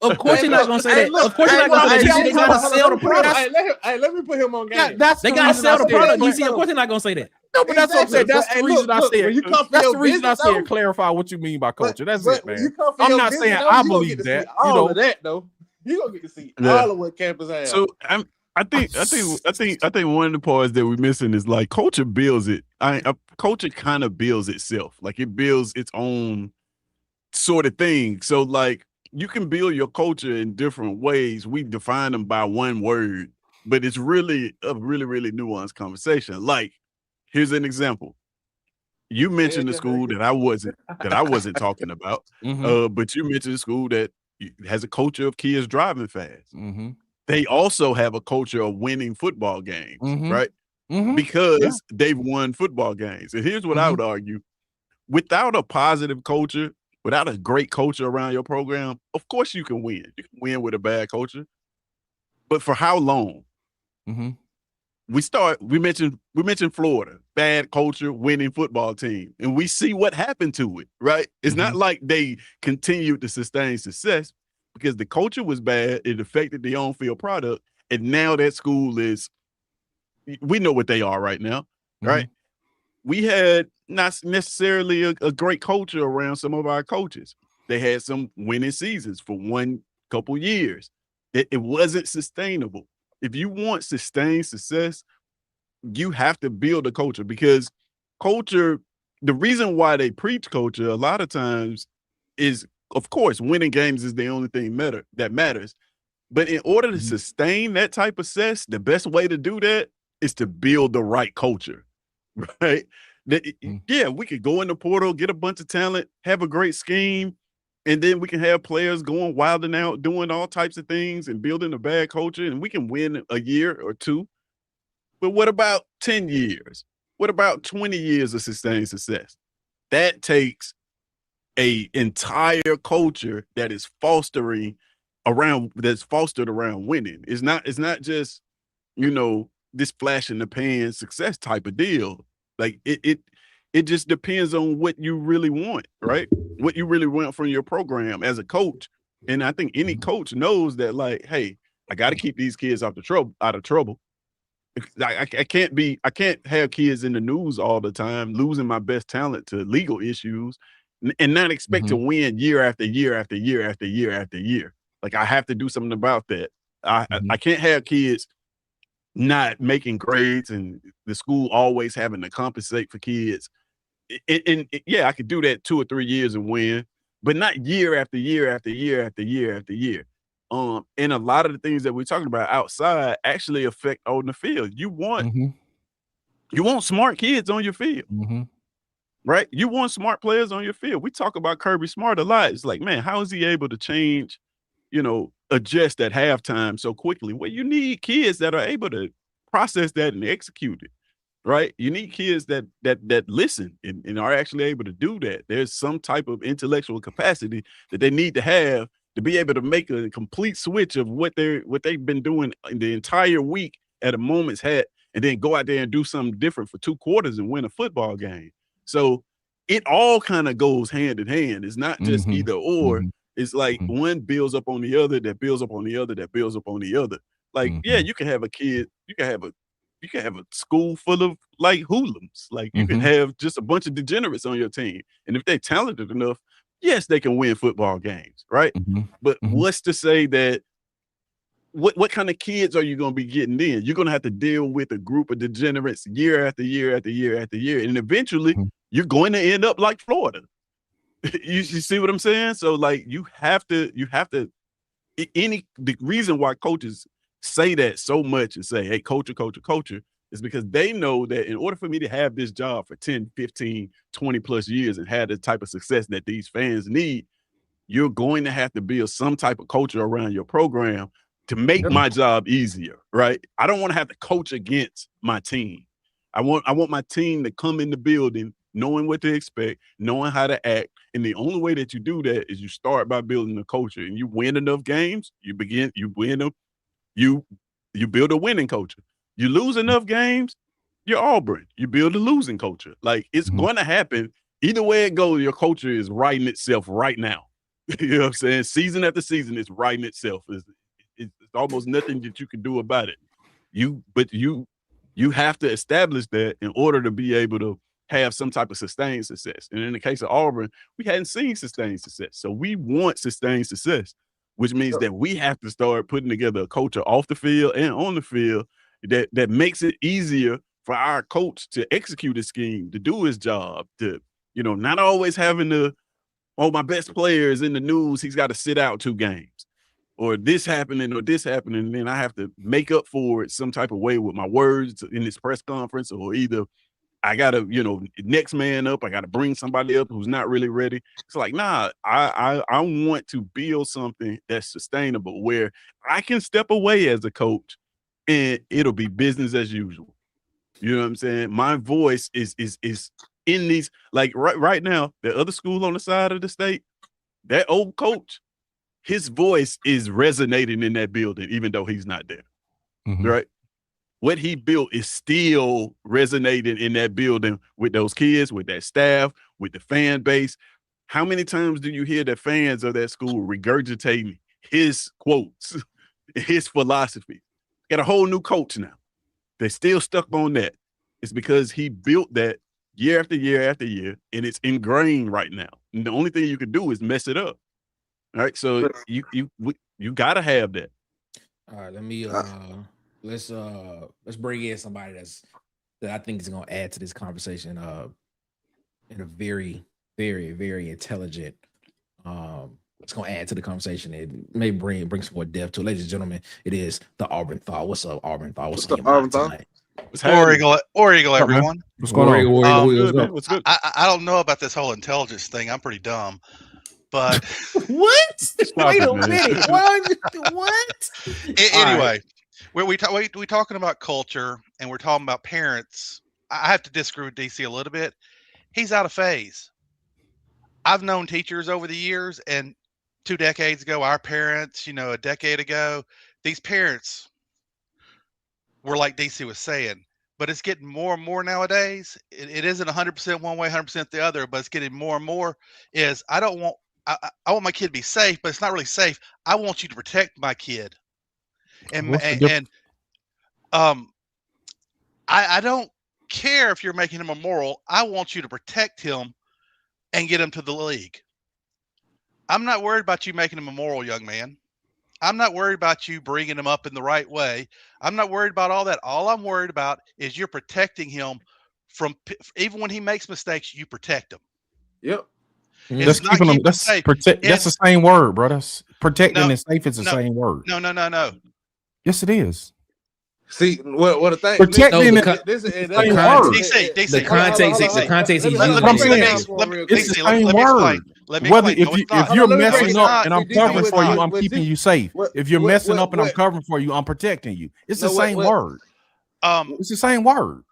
Of course you're not gonna say that. look, Of course you're not gonna say that. They gotta sell the product. Let me put him on game. They gotta sell the product. You see, of course they're not gonna say that. No, but that's what I'm saying. That's the reason I said. When you come for That's your the reason I business, said though, clarify what you mean by culture. That's it, when man. you come for I'm your not business, saying though, I you gonna believe get to that, see all you know. of that though. You gonna get to see Yeah. all of what campus has. So I think one of the parts that we're missing is like culture builds it. Culture kind of builds itself. Like it builds its own sort of thing. So like you can build your culture in different ways. We define them by one word, but it's really a really, really nuanced conversation. Like, here's an example. You mentioned the school that I wasn't talking about, but you mentioned a school that has a culture of kids driving fast. They also have a culture of winning football games, right? Because they've won football games. And here's what I would argue. Without a positive culture, without a great culture around your program, of course you can win. You can win with a bad culture. But for how long? We mentioned Florida, bad culture, winning football team. And we see what happened to it, right? It's not like they continued to sustain success because the culture was bad. It affected the on-field product. And now that school we know what they are right now, right? We had not necessarily a great culture around some of our coaches. They had some winning seasons for one couple years. It wasn't sustainable. If you want sustained success, you have to build a culture because culture, the reason why they preach culture a lot of times is, of course, winning games is the only thing that matters. But in order to sustain that type of success, the best way to do that is to build the right culture, right? Yeah, we could go in the portal, get a bunch of talent, have a great scheme, and then we can have players going wild and out, doing all types of things and building a bad culture, and we can win a year or two. But what about 10 years? What about 20 years of sustained success? That takes an entire culture that is fostered around winning. It's not just, this flash in the pan success type of deal. Like it just depends on what you really want, right? What you really want from your program as a coach. And I think any coach knows that, like, hey, I got to keep these kids out of trouble. I can't have kids in the news all the time, losing my best talent to legal issues and not expect to win year after year after year after year after year. Like I have to do something about that. I can't have kids not making grades and the school always having to compensate for kids. And yeah, I could do that 2 or 3 years and win, but not year after year after year after year after year. And a lot of the things that we're talking about outside actually affect on the field. You want smart kids on your field, right? You want smart players on your field. We talk about Kirby Smart a lot. It's like, man, how is he able to change, adjust at halftime so quickly? Well, you need kids that are able to process that and execute it, right? You need kids that listen and are actually able to do that. There's some type of intellectual capacity that they need to have to be able to make a complete switch of what they've been doing in the entire week at a moment's hat, and then go out there and do something different for 2 quarters and win a football game. So it all kind of goes hand in hand. It's not just either or. It's like one builds up on the other, that builds up on the other, that builds up on the other. Like, yeah, you can have a kid, you can have a school full of like hoodlums. Like you can have just a bunch of degenerates on your team. And if they're talented enough, yes, they can win football games, right? But what's to say that what kind of kids are you going to be getting in? You're going to have to deal with a group of degenerates year after year after year after year. And eventually you're going to end up like Florida. You see what I'm saying? So like the reason why coaches say that so much and say, hey, culture is because they know that in order for me to have this job for 10, 15, 20 plus years and have the type of success that these fans need, you're going to have to build some type of culture around your program to make my job easier, right? I don't want to have to coach against my team. I want my team to come in the building knowing what to expect, knowing how to act. And the only way that you do that is you start by building a culture. And you win enough games, you win them, you build a winning culture. You lose enough games, you're Auburn. You build a losing culture. Like, it's going to happen. Either way it goes, your culture is writing itself right now. You know what I'm saying? Season after season, it's writing itself. It's almost nothing that you can do about it. You have to establish that in order to be able to have some type of sustained success. And in the case of Auburn, we hadn't seen sustained success. So we want sustained success, which means that we have to start putting together a culture off the field and on the field that makes it easier for our coach to execute his scheme, to do his job, to, not always having to, my best player is in the news, he's got to sit out 2 games. Or this happening, and then I have to make up for it some type of way with my words in this press conference, or either I got to, next man up, I got to bring somebody up who's not really ready. It's like, nah, I want to build something that's sustainable where I can step away as a coach and it'll be business as usual. You know what I'm saying? My voice is in these, like right now, the other school on the side of the state, that old coach, his voice is resonating in that building, even though he's not there, right? What he built is still resonating in that building with those kids, with that staff, with the fan base. How many times do you hear the fans of that school regurgitating his quotes, his philosophy? Got a whole new coach now. They're still stuck on that. It's because he built that year after year after year, and it's ingrained right now. And the only thing you can do is mess it up. All right, so you gotta have that. All right, let me let's bring in somebody that I think is gonna add to this conversation in a very, very, very intelligent. It's gonna add to the conversation. It may bring some more depth to it. Ladies and gentlemen, it is the Auburn Thought. What's up, Auburn Thought? What's up, Auburn Thought? War Eagle, everyone. What's going on? What's good? I don't know about this whole intelligence thing. I'm pretty dumb. But what? Wait a minute. What? Anyway, we talking about culture and we're talking about parents. I have to disagree with DC a little bit. He's out of phase. I've known teachers over the years, and 2 decades ago, our parents, a decade ago, these parents were like DC was saying. But it's getting more and more nowadays. It isn't 100% one way, 100% the other, but it's getting more and more. I want my kid to be safe, but it's not really safe. I want you to protect my kid. I don't care if you're making him immoral. I want you to protect him and get him to the league. I'm not worried about you making him immoral, young man. I'm not worried about you bringing him up in the right way. I'm not worried about all that. All I'm worried about is you're protecting him from, even when he makes mistakes, you protect him. Yep. That's keeping them. That's protect. That's the same word, bro. That's protecting and safe. It's the same word. No. Yes, it is. See what the thing. Protecting the context. It's the same word. Whether if you're messing up and I'm covering for you, I'm keeping you safe. If you're messing up and I'm covering for you, I'm protecting you. It's the same word. It's the same word.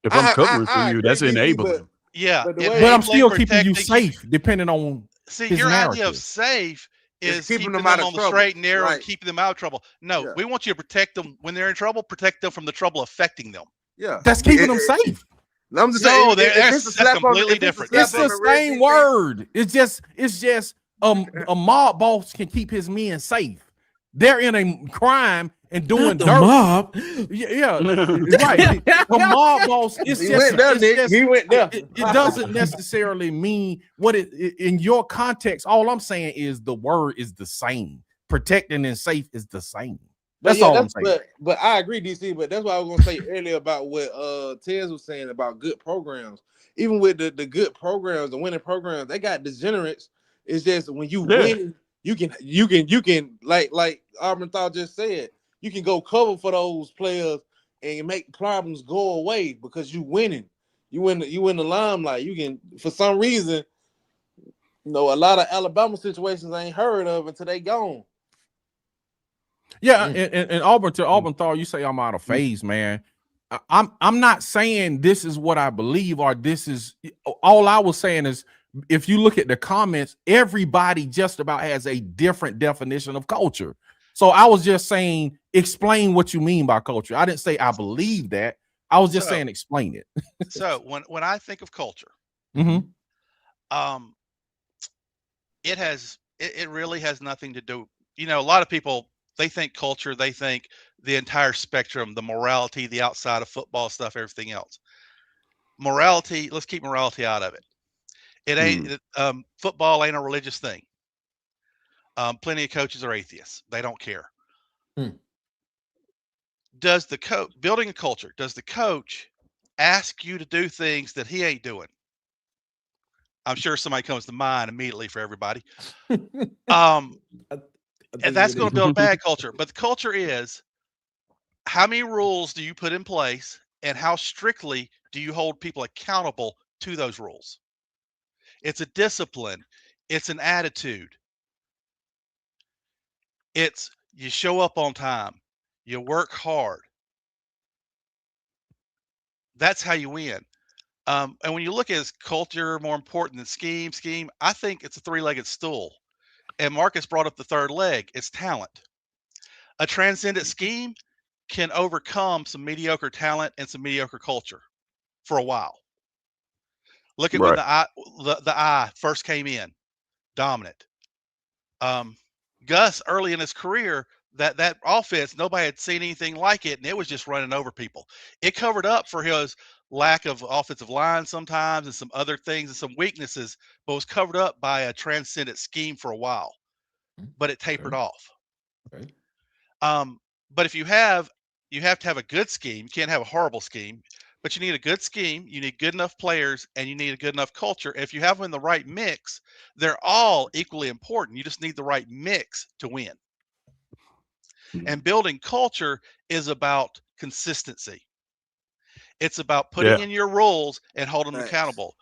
If I'm covering for you, that's enabling. Yeah, but I'm still keeping you safe, depending on. See, your idea of safe is keeping them on the straight and narrow and keeping them out of trouble. No, we want you to protect them when they're in trouble. Protect them from the trouble affecting them. Yeah, that's keeping them safe. I'm just saying, that's completely different. It's the same word. It's just a mob boss can keep his men safe. They're in a crime and doing dirt. Mob. Yeah, right. A mob boss. It's just he went there. It doesn't necessarily mean what it in your context. All I'm saying is the word is the same. Protecting and safe is the same. That's all I'm saying. But I agree, DC. But that's what I was gonna say earlier about what Tez was saying about good programs. Even with the good programs, the winning programs, they got degenerates. It's just when you win, you can like Auburn Thought just said, you can go cover for those players and make problems go away because you winning. You win the limelight. You can, for some reason, a lot of Alabama situations I ain't heard of until they gone. Yeah, and Auburn, to Auburn thought, you say I'm out of phase, man. I'm not saying this is what I believe, or this is all I was saying is, if you look at the comments, everybody just about has a different definition of culture. So I was just saying, explain what you mean by culture. I didn't say I believe that. I was just saying, explain it. So when I think of culture, Mm-hmm. It really has nothing to do. You know, a lot of people, they think culture, they think the entire spectrum, the morality, the outside of football stuff, everything else. Morality, let's keep morality out of it. It ain't football ain't a religious thing. Plenty of coaches are atheists. They don't care. Does the coach building a culture? Does the coach ask you to do things that he ain't doing? I'm sure somebody comes to mind immediately for everybody. And that's going to build a bad culture. But the culture is, how many rules do you put in place, and how strictly do you hold people accountable to those rules? It's a discipline. It's an attitude. It's you show up on time. You work hard. That's how you win. And when you look at is culture more important than scheme, I think it's a three-legged stool. And Marcus brought up the third leg. It's talent. A transcendent scheme can overcome some mediocre talent and some mediocre culture for a while. Look at when the eye first came in, dominant. Gus, early in his career, that offense, nobody had seen anything like it, and it was just running over people. It covered up for his lack of offensive line sometimes and some other things and some weaknesses, but was covered up by a transcendent scheme for a while. But it tapered off. Okay. But if you have to have a good scheme. You can't have a horrible scheme, but you need a good scheme. You need good enough players, and you need a good enough culture. If you have them in the right mix, they're all equally important. You just need the right mix to win. And building culture is about consistency. It's about putting in your rules and holding them accountable.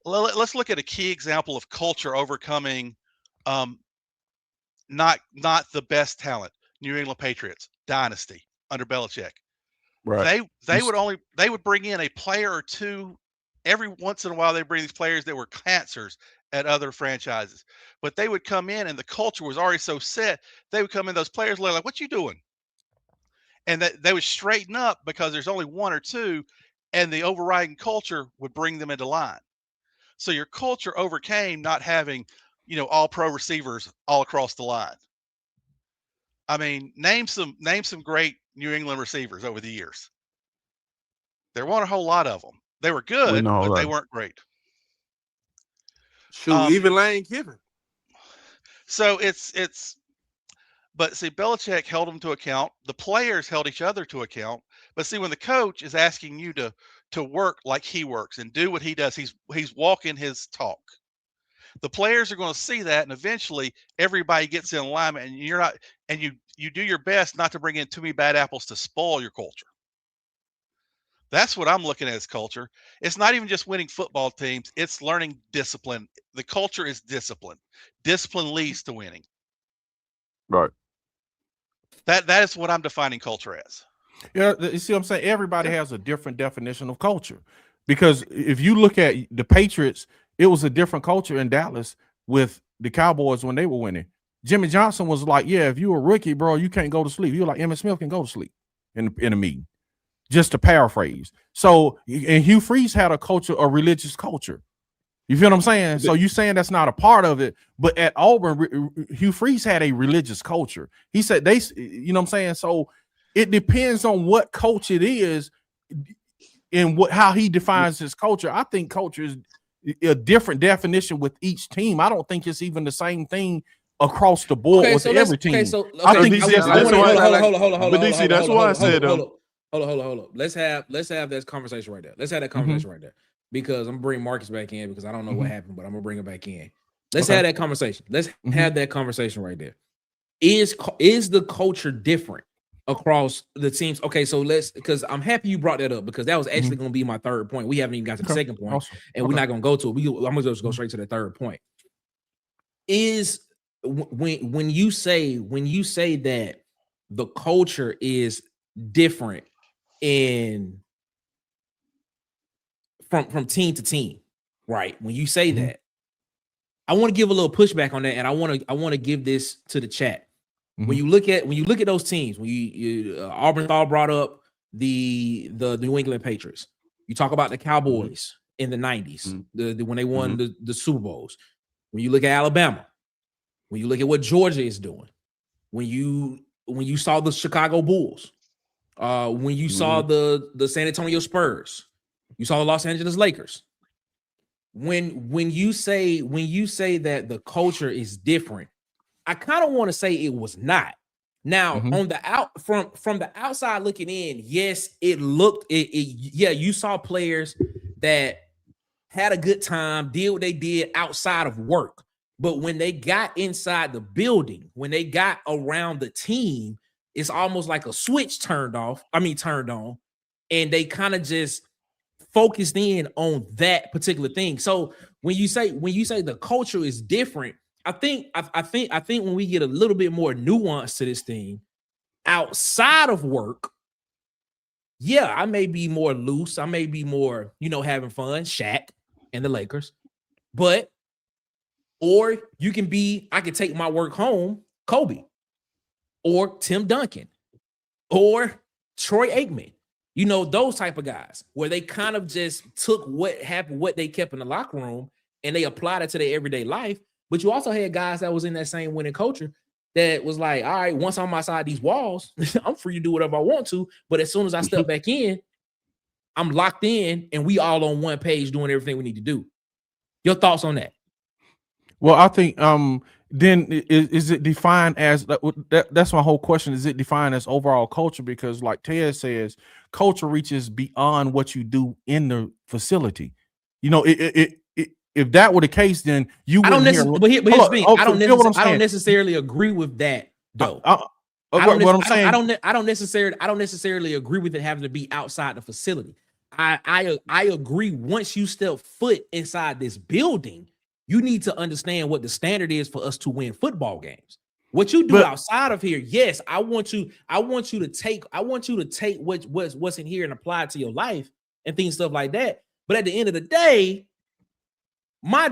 Let's look at a key example of culture overcoming not the best talent. New England Patriots dynasty under Belichick. Right. They would bring in a player or two every once in a while. They bring these players that were cancers at other franchises, but they would come in and the culture was already so set. They would come in, those players were like, "What you doing?" And that they would straighten up because there's only one or two, and the overriding culture would bring them into line. So your culture overcame not having, all pro receivers all across the line. I mean, name some great New England receivers over the years. There weren't a whole lot of them. They were good, but they weren't great. Shoot, even Lane Kiffin. So but see, Belichick held them to account. The players held each other to account. But see, when the coach is asking you to work like he works and do what he does, he's walking his talk. The players are going to see that, and eventually everybody gets in alignment, and you're not, and you do your best not to bring in too many bad apples to spoil your culture. That's what I'm looking at as culture. It's not even just winning football teams. It's learning discipline. The culture is discipline. Discipline leads to winning. Right. That is what I'm defining culture as. Yeah, you see what I'm saying? Everybody has a different definition of culture. Because if you look at the Patriots, it was a different culture in Dallas with the Cowboys when they were winning. Jimmy Johnson was like, yeah, if you're a rookie, bro, you can't go to sleep. You're like, Emmitt Smith can go to sleep in a meeting, just to paraphrase. So, and Hugh Freeze had a religious culture. You feel what I'm saying? So you saying that's not a part of it, but at Auburn, Hugh Freeze had a religious culture. He said you know what I'm saying? So it depends on what coach it is and how he defines his culture. I think culture is a different definition with each team. I don't think it's even the same thing across the board with every team. Okay, so I think that's why I said hold on. Let's have that conversation right there. Let's have that conversation right there. Because I'm gonna bring Marcus back in because I don't know what happened, but I'm gonna bring him back in. Let's have that conversation. Let's have that conversation right there. Is the culture different across the teams? Okay, so because I'm happy you brought that up because that was actually gonna be my third point. We haven't even got to the second point, and we're not gonna go to it. I'm gonna just go straight to the third point. Is when you say that the culture is different from team to team, right? When you say that, I want to give a little pushback on that, and I want to give this to the chat. When you look at those teams, when you Auburn Thal brought up the New England Patriots, you talk about the Cowboys in the 90s, when they won the Super Bowls. When you look at Alabama, when you look at what Georgia is doing, when you saw the Chicago Bulls, when you saw the San Antonio Spurs, you saw the Los Angeles Lakers. When you say that the culture is different, I kind of want to say it was not. Now, on the from the outside looking in, yes, it looked you saw players that had a good time, did what they did outside of work. But when they got inside the building, when they got around the team, it's almost like a switch turned on, and they kind of just focused in on that particular thing. So when you say the culture is different, I think when we get a little bit more nuance to this thing outside of work, yeah, I may be more loose, I may be more, having fun, Shaq and the Lakers, or you can be, I can take my work home, Kobe, or Tim Duncan, or Troy Aikman. Those type of guys where they kind of just took what happened, what they kept in the locker room, and they applied it to their everyday life. But you also had guys that was in that same winning culture that was like, all right, once I'm outside these walls, I'm free to do whatever I want to. But as soon as I step back in, I'm locked in, and we all on one page doing everything we need to do. Your thoughts on that? Well, I think then is it defined as that's my whole question. Is it defined as overall culture? Because like Ted says, culture reaches beyond what you do in the facility. If that were the case, then you wouldn't hear. But here's the thing. I don't necessarily agree with that, though. I don't necessarily agree with it having to be outside the facility. I agree. Once you step foot inside this building, you need to understand what the standard is for us to win football games. What you do outside of here, yes, I want you to take what's in here and apply it to your life and things, stuff like that. But at the end of the day,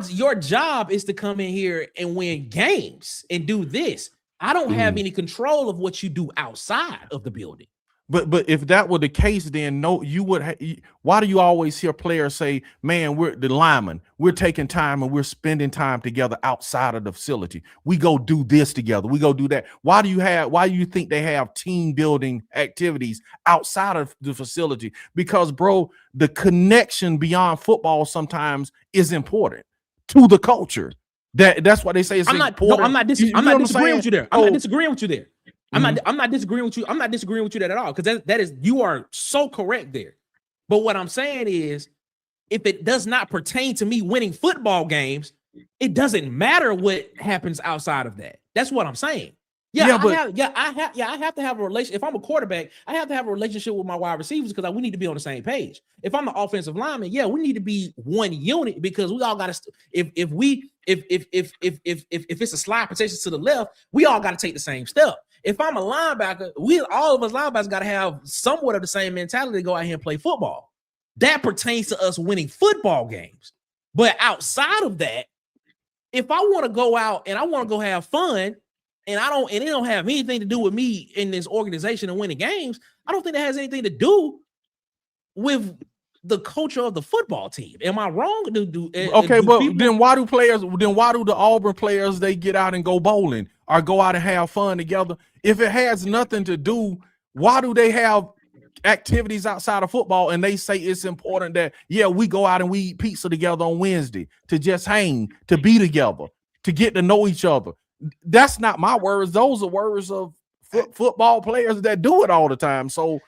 your job is to come in here and win games and do this. I don't have any control of what you do outside of the building. But if that were the case, then no, you would. Why do you always hear players say, "Man, we're the linemen. We're taking time and we're spending time together outside of the facility. We go do this together. We go do that." Why do you think they have team building activities outside of the facility? Because, bro, the connection beyond football sometimes is important to the culture. That's why they say it's important. I'm not disagreeing with you there. I'm not disagreeing with you there. I'm not disagreeing with you. I'm not disagreeing with you that at all, because that is, you are so correct there. But what I'm saying is, if it does not pertain to me winning football games, it doesn't matter what happens outside of that. That's what I'm saying. I have to have a relationship. If I'm a quarterback, I have to have a relationship with my wide receivers, because we need to be on the same page. If I'm the offensive lineman, we need to be one unit, because we all got to. If it's a slide protection to the left, we all got to take the same step. If I'm a linebacker, all of us linebackers got to have somewhat of the same mentality to go out here and play football. That pertains to us winning football games. But outside of that, if I want to go out and I want to go have fun, and it don't have anything to do with me in this organization and winning games, I don't think that has anything to do with the culture of the football team. Am I wrong? Then why do the Auburn players, they get out and go bowling or go out and have fun together? If it has nothing to do, why do they have activities outside of football, and they say it's important that we go out and we eat pizza together on Wednesday, to just hang, to be together, to get to know each other? That's not my words. Those are words of football players that do it all the time. So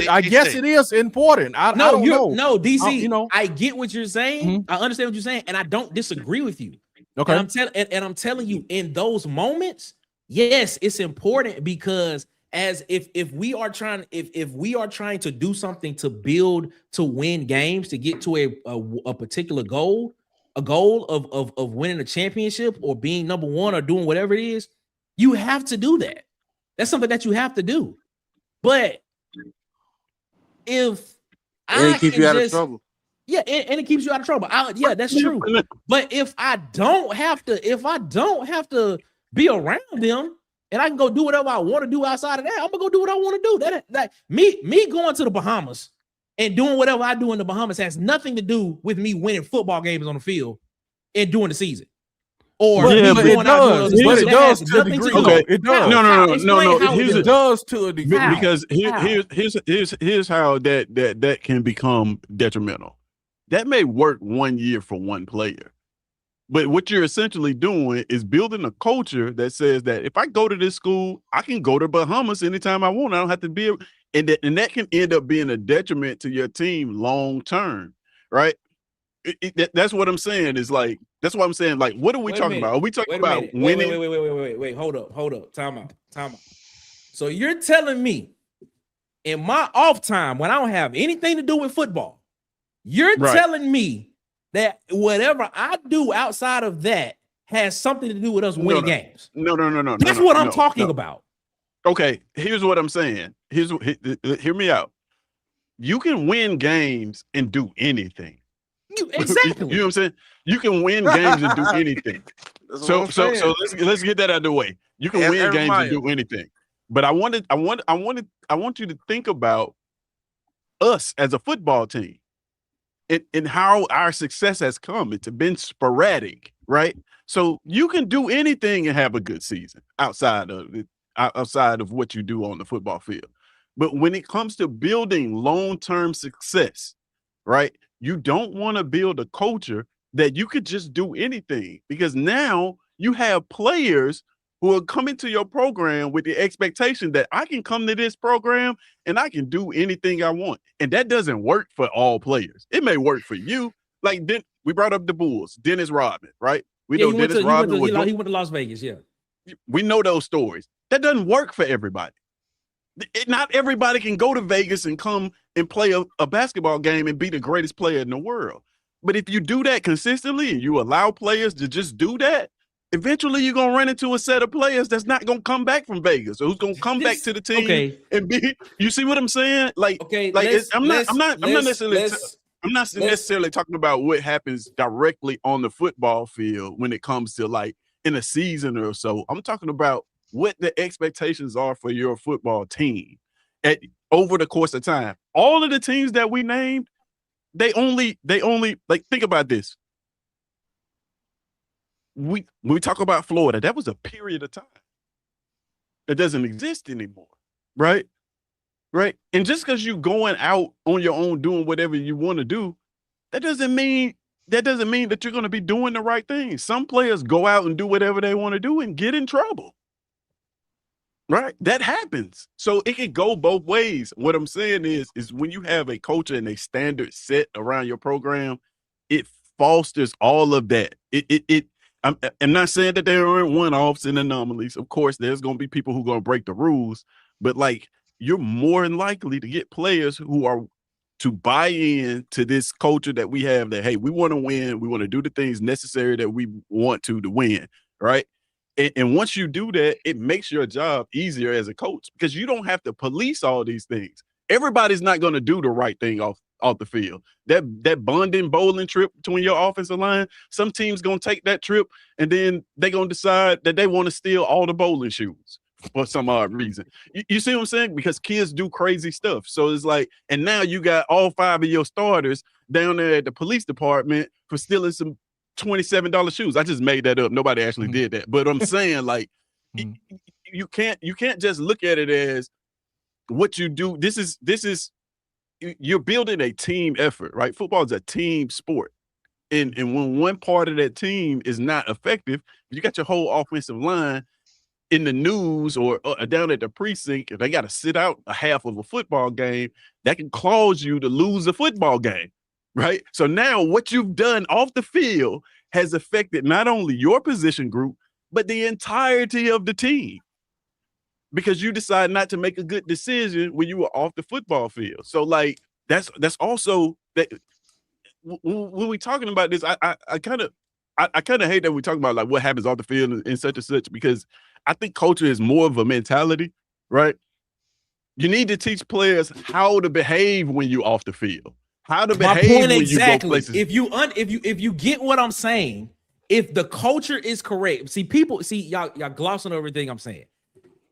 I guess it is important. I don't know. No, DC, I get what you're saying. I understand what you're saying, and I don't disagree with you. Okay. And I'm telling you, in those moments, yes, it's important, because if we are trying to do something to build, to win games, to get to a particular goal, a goal of winning a championship or being number one or doing whatever it is, you have to do that. That's something that you have to do. But if And it keep you out of trouble. Yeah, and it keeps you out of trouble. Yeah, that's true. But if I don't have to be around them and I can go do whatever I want to do outside of that, I'm gonna go do what I want to do. That me going to the Bahamas and doing whatever I do in the Bahamas has nothing to do with me winning football games on the field and during the season. Or but it does. But it does to a degree. Okay. It does. No. It does to a degree. Because here's how that can become detrimental. That may work 1 year for one player. But what you're essentially doing is building a culture that says that if I go to this school, I can go to Bahamas anytime I want. I don't have to be, and that can end up being a detriment to your team long term, right? That's what I'm saying. Is like that's what I'm saying. Like, what are we talking about? Are we talking about winning? Wait. Hold up. Time out. So you're telling me in my off time when I don't have anything to do with football, you're telling me that whatever I do outside of that has something to do with us winning games? No. That's what I'm talking about. Okay, here's what I'm saying. Hear me out. You can win games and do anything. Exactly. You know what I'm saying? You can win games and do anything. So let's get that out of the way. You can win games and do anything. But I want you to think about us as a football team and how our success has come. It's been sporadic, right? So you can do anything and have a good season outside of what you do on the football field. But when it comes to building long-term success, right? You don't want to build a culture that you could just do anything, because now you have players who are coming to your program with the expectation that I can come to this program and I can do anything I want. And that doesn't work for all players. It may work for you. Like we brought up the Bulls, Dennis Rodman, right? We know Dennis Rodman. He went to Las Vegas, yeah. We know those stories. That doesn't work for everybody. Not everybody can go to Vegas and come and play a basketball game and be the greatest player in the world. But if you do that consistently and you allow players to just do that, eventually you're going to run into a set of players that's not going to come back from Vegas, or who's going to come back to the team and be, you see what I'm saying? Like, I'm not necessarily talking about what happens directly on the football field when it comes to like in a season or so. I'm talking about what the expectations are for your football team over the course of time. All of the teams that we named, they only like, think about this. When we talk about Florida, that was a period of time that doesn't exist anymore, right? Right. And just because you're going out on your own doing whatever you want to do, that doesn't mean that you're going to be doing the right thing. Some players go out and do whatever they want to do and get in trouble. Right. That happens. So it can go both ways. What I'm saying is when you have a culture and a standard set around your program, it fosters all of that. I'm not saying that there aren't one-offs and anomalies. Of course, there's going to be people who are going to break the rules, but like, you're more than likely to get players who are to buy in to this culture that we have, that, hey, we want to win. We want to do the things necessary that we want to win. Right. And once you do that, it makes your job easier as a coach, because you don't have to police all these things. Everybody's not going to do the right thing off the field. That bonding bowling trip between your offensive line, some teams going to take that trip and then they're going to decide that they want to steal all the bowling shoes for some odd reason. You see what I'm saying? Because kids do crazy stuff. So it's like, and now you got all 5 of your starters down there at the police department for stealing some $27 shoes. I just made that up. Nobody actually did that. But I'm saying, like, you can't just look at it as what you do. This is you're building a team effort, right? Football is a team sport. And when one part of that team is not effective, you got your whole offensive line in the news or down at the precinct, and they got to sit out a half of a football game, that can cause you to lose a football game. Right. So now what you've done off the field has affected not only your position group, but the entirety of the team, because you decide not to make a good decision when you were off the football field. So like, that's also that when we're talking about this, I kind of hate that we're talking about like what happens off the field and such and such, because I think culture is more of a mentality right? You need to teach players how to behave when you off the field, how to behave My point when exactly. you go places. If you get what I'm saying, if the culture is correct, y'all glossing over everything I'm saying.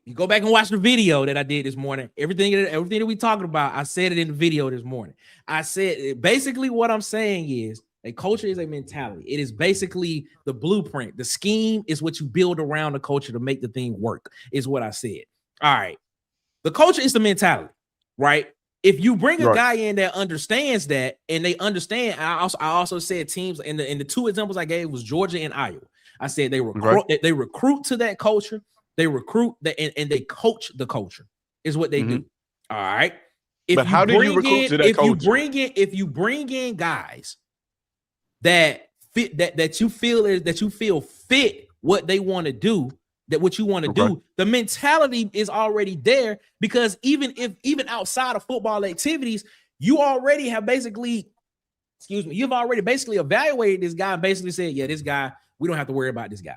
You go back and watch the video that I did this morning. Everything that we talking about, I said it in the video this morning. I said basically what I'm saying is a culture is a mentality. It is basically the blueprint. The scheme is what you build around the culture to make the thing work, is what I said. All right. The culture is the mentality, right? If you bring a guy in that understands that, and they understand, I also said teams in the two examples I gave was Georgia and Iowa. I said they recruit to that culture, they recruit and they coach the culture is what they do. All right. But how do you recruit to that culture? If you bring in guys that fit that you feel fit what they want to do. That what you want to do, the mentality is already there, because even outside of football activities, you already have you've already basically evaluated this guy and basically said, yeah, this guy, we don't have to worry about this guy.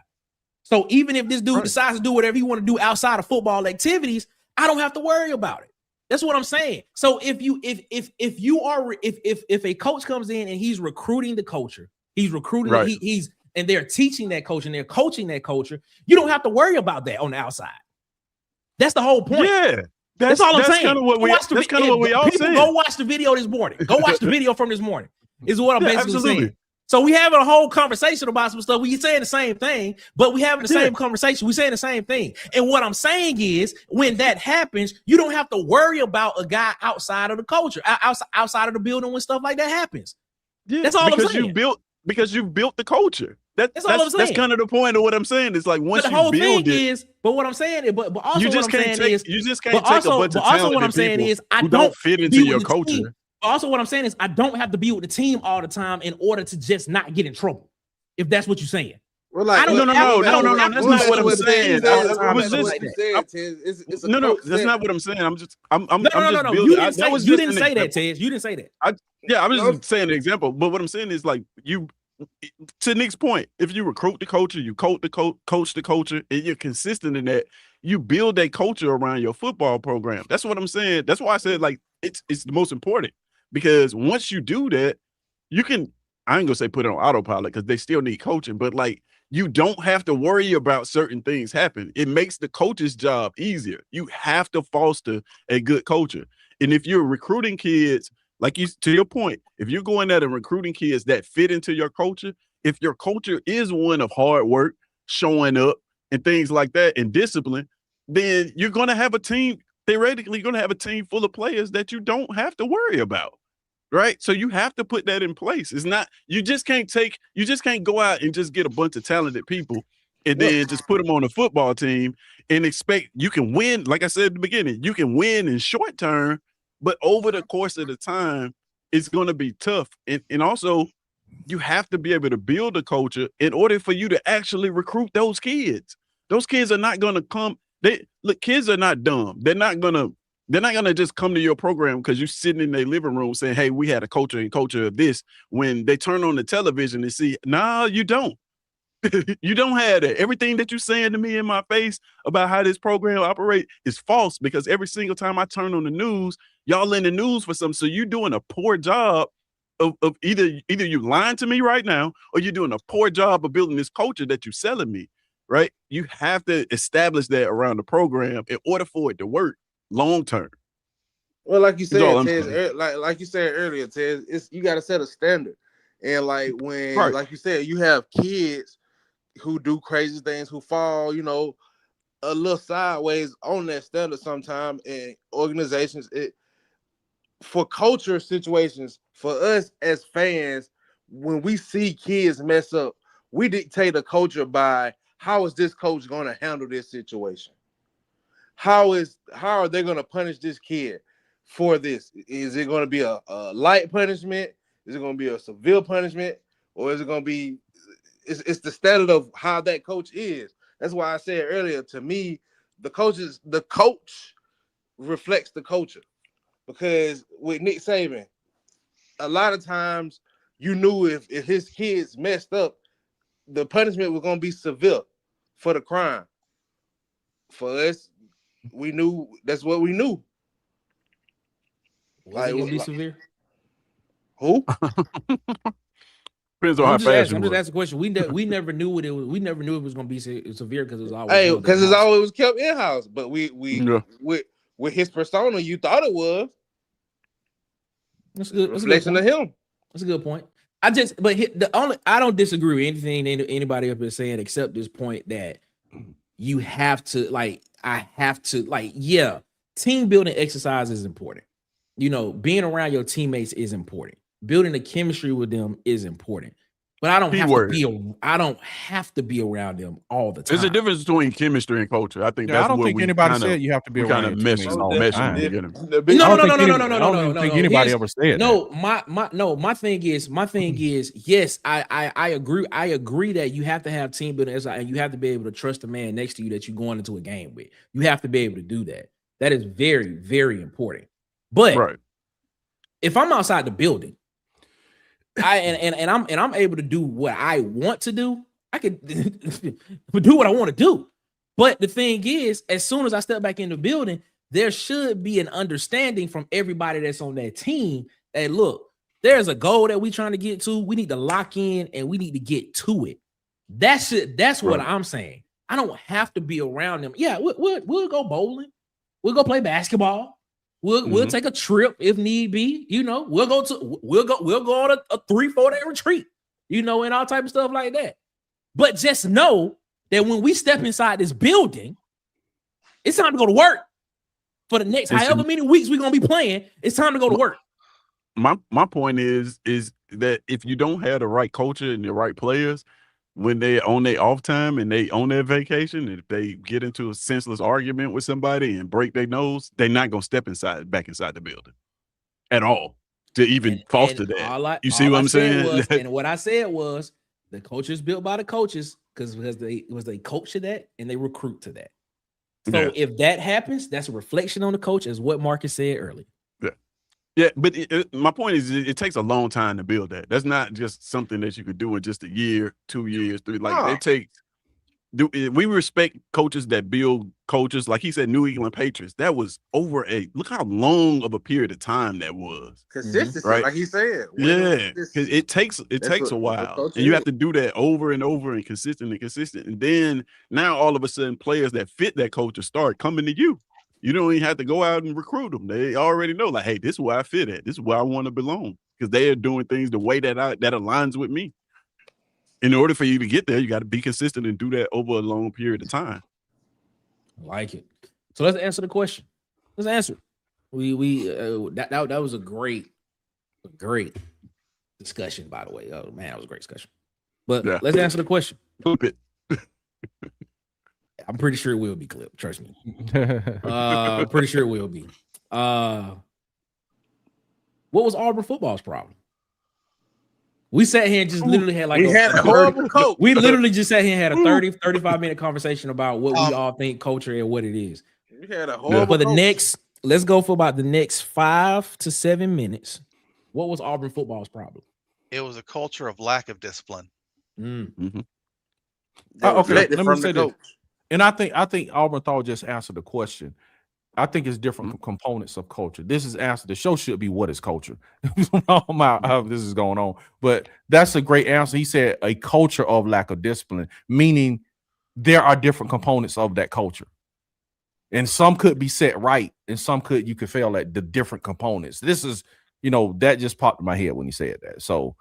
So even if this dude decides to do whatever he want to do outside of football activities, I don't have to worry about it. That's what I'm saying. So if a coach comes in and he's recruiting the culture, he's recruiting, and they're teaching that culture and they're coaching that culture, you don't have to worry about that on the outside. That's the whole point. Yeah. That's all I'm saying. Kind of what we all saying. Go watch the video this morning. Go watch the video from this morning. Is what I'm basically saying. So we having a whole conversation about some stuff. We saying the same thing, but we having the same conversation. We saying the same thing. And what I'm saying is, when that happens, you don't have to worry about a guy outside of the culture, outside of the building when stuff like that happens. Yeah, that's all I'm saying. Because you built the culture. That's all I'm saying. That's kind of the point of what I'm saying. It's like once you build it. But what I'm saying is, but also you just what I'm saying is, you just can't take a bunch of talented people who don't fit into your culture. Also, what I'm saying is, I don't have to be with the team all the time in order to just not get in trouble. If that's what you're saying. No. That's not what I'm saying. No. That's not what I'm saying. I'm just building. You didn't say that, Tez. You didn't say that. I was just saying an example. But what I'm saying is, like, to Nick's point, if you recruit the culture, you coach the culture, and you're consistent in that, you build a culture around your football program. That's what I'm saying. That's why I said, like, it's the most important, because once you do that, you can, I ain't gonna say put it on autopilot, because they still need coaching, but like, you don't have to worry about certain things happen. It makes the coach's job easier. You have to foster a good culture. And if you're recruiting kids, like to your point, if you're going out and recruiting kids that fit into your culture, if your culture is one of hard work, showing up, and things like that, and discipline, then you're going to have a team, theoretically, you're going to have a team full of players that you don't have to worry about, right? So you have to put that in place. It's not, you just can't go out and just get a bunch of talented people and then just put them on a football team and expect you can win. Like I said at the beginning, you can win in short term, but over the course of the time, it's going to be tough. And also, you have to be able to build a culture in order for you to actually recruit those kids. Those kids are not going to come. Kids are not dumb. They're not going to just come to your program because you're sitting in their living room saying, hey, we had a culture of this, when they turn on the television and see, nah, you don't. You don't have that. Everything that you're saying to me in my face about how this program operates is false, because every single time I turn on the news, y'all in the news for something. So you're doing a poor job of either you lying to me right now, or you're doing a poor job of building this culture that you're selling me, right? You have to establish that around the program in order for it to work long term. Well, like you said, Tez, like you said earlier, Tez, you got to set a standard. And like when, like you said, you have kids who do crazy things, who fall, a little sideways on that standard sometimes, and organizations, for culture situations, for us as fans, when we see kids mess up, we dictate a culture by how is this coach going to handle this situation? How are they going to punish this kid for this? Is it going to be a light punishment? Is it going to be a severe punishment? Or is it going to be, it's the standard of how that coach is. That's why I said earlier, to me, the coach reflects the culture. Because with Nick Saban, a lot of times you knew if his kids messed up, the punishment was going to be severe for the crime. For us, we knew that's what we knew. Was it gonna be severe? Who? Depends on how fast I'm you just were. asking a question. We never knew what it was. We never knew it was gonna be severe because it was always Hey, held because it's in-house. always kept in house. But Yeah. with his persona, you thought it was. That's good. Reflection of him. That's a good point. I don't disagree with anything anybody up here saying except this point that you have to yeah, team building exercise is important. You know, being around your teammates is important. Building the chemistry with them is important. But I don't have to be around them all the time. There's a difference between chemistry and culture. I think Yeah, I that's don't what think we anybody kind of said you have to be we kind around of your meshing teammates all the meshing time. them together. No. I don't think anybody ever said No, that. my thing is, yes, I agree. I agree that you have to have team building and you have to be able to trust the man next to you that you're going into a game with. You have to be able to do that. That is very, very important. But Right. if I'm outside the building, I'm able to do what I want to do, I can do what I want to do. But the thing is, as soon as I step back in the building, there should be an understanding from everybody that's on that team that look, there's a goal that we're trying to get to. We need to lock in and we need to get to it. That's what I'm saying. I don't have to be around them. Yeah, we'll go bowling. We'll go play basketball. We'll take a trip if need be. You know, we'll go on a 3-4 day retreat, you know, and all type of stuff like that. But just know that when we step inside this building, it's time to go to work for the next however many weeks we're gonna be playing. It's time to go to work. My point is that if you don't have the right culture and the right players, when they on their off time and they on their vacation, if they get into a senseless argument with somebody and break their nose, they're not gonna step back inside the building at all to even foster that. You see what I'm saying? And what I said was the culture is built by the coaches because they coach to that and they recruit to that. So if that happens, that's a reflection on the coach, as what Marcus said earlier. Yeah, but my point is, it takes a long time to build that. That's not just something that you could do in just a year, 2 years, 3. Like it takes. We respect coaches that build coaches, like he said, New England Patriots. That was over look how long of a period of time that was. Consistency, right? like he said. Yeah, because it takes a while, and you have to do that over and over and consistent. And then now all of a sudden, players that fit that culture start coming to you. You don't even have to go out and recruit them. They already know, like, hey, this is where I fit at. This is where I want to belong because they are doing things the way that aligns with me. In order for you to get there, you got to be consistent and do that over a long period of time. I like it. So let's answer the question. Let's answer. That was a great discussion, by the way. Oh man, that was a great discussion. But let's answer the question. Flip it. I'm pretty sure it will be clipped. Trust me. Pretty sure it will be. What was Auburn football's problem? We sat here and just literally had like a horrible coach. We literally just sat here and had a 35-minute conversation about what we all think culture and what it is. We had a horrible For the coach. let's go for about the next 5 to 7 minutes. What was Auburn football's problem? It was a culture of lack of discipline. Okay, let me say this. And I think Auburn Thought just answered the question. I think it's different components of culture. This is answer. The show should be what is culture. How this is going on, but that's a great answer. He said a culture of lack of discipline, meaning there are different components of that culture, and some could be set right, and some you could fail at the different components. This is, that just popped in my head when he said that. So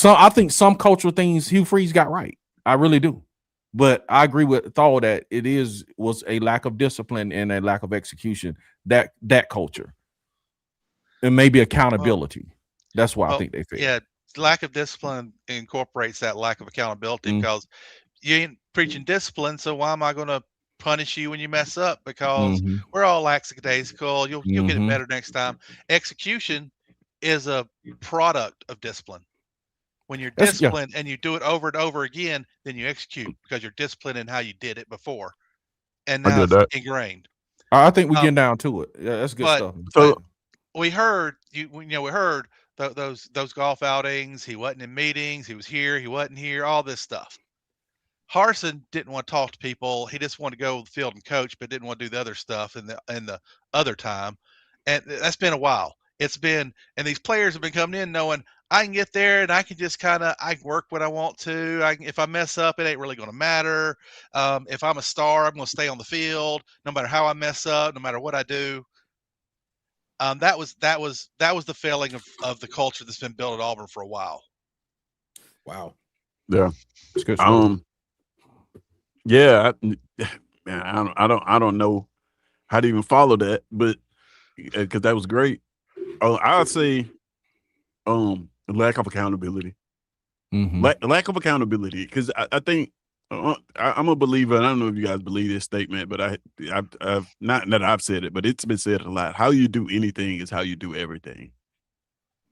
I think some cultural things Hugh Freeze got right. I really do. But I agree with Thor that was a lack of discipline and a lack of execution, that culture. And maybe accountability. That's why I think they failed. Yeah, lack of discipline incorporates that lack of accountability because you ain't preaching discipline, so why am I going to punish you when you mess up? Because we're all lackadaisical. You'll get it better next time. Execution is a product of discipline. When you're disciplined and you do it over and over again, then you execute because you're disciplined in how you did it before, and now it's ingrained. I think we're getting down to it. Yeah, that's good stuff. So we heard those golf outings. He wasn't in meetings. He was here. He wasn't here. All this stuff. Harsin didn't want to talk to people. He just wanted to go to the field and coach, but didn't want to do the other stuff in the other time. And that's been a while. And these players have been coming in knowing I can get there and I can just I can work what I want to. If I mess up, it ain't really going to matter. If I'm a star, I'm going to stay on the field, no matter how I mess up, no matter what I do. That was the failing of the culture that's been built at Auburn for a while. Wow. Yeah. It's good stuff. Yeah, man, I don't know how to even follow that, but because that was great. I'd say lack of accountability. Lack of accountability, because I think I'm a believer, and I don't know if you guys believe this statement, but I've not that I've said it, but it's been said a lot. How you do anything is how you do everything,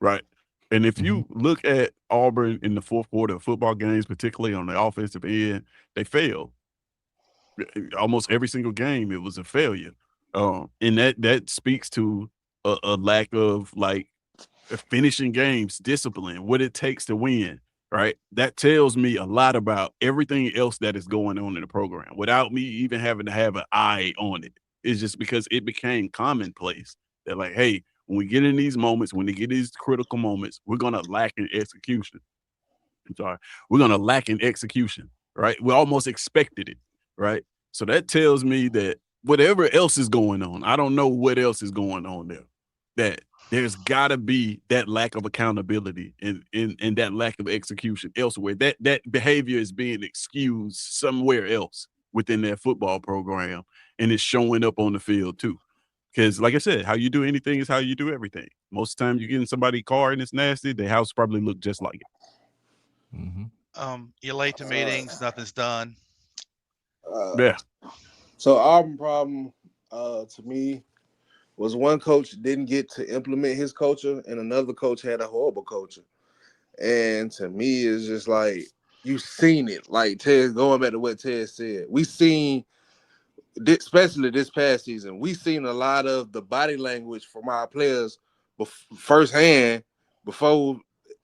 right? And if you look at Auburn in the fourth quarter of football games, particularly on the offensive end, they failed. Almost every single game, it was a failure. And that speaks to a lack of finishing games, discipline, what it takes to win, right? That tells me a lot about everything else that is going on in the program without me even having to have an eye on it. It's just because it became commonplace that hey, when we get in these moments, when they get these critical moments, we're going to lack in execution. We're going to lack in execution, right? We almost expected it, right? So that tells me that whatever else is going on, I don't know what else is going on there, that there's got to be that lack of accountability and that lack of execution elsewhere. That behavior is being excused somewhere else within their football program, and it's showing up on the field too. Because like I said, how you do anything is how you do everything. Most of the time you get in somebody's car and it's nasty, their house probably look just like it. You're late to meetings, nothing's done. Yeah. So Auburn problem to me was one coach didn't get to implement his culture and another coach had a horrible culture. And to me, it's just you've seen it. Like Ted, going back to what Ted said, we seen, especially this past season, we seen a lot of the body language from our players firsthand before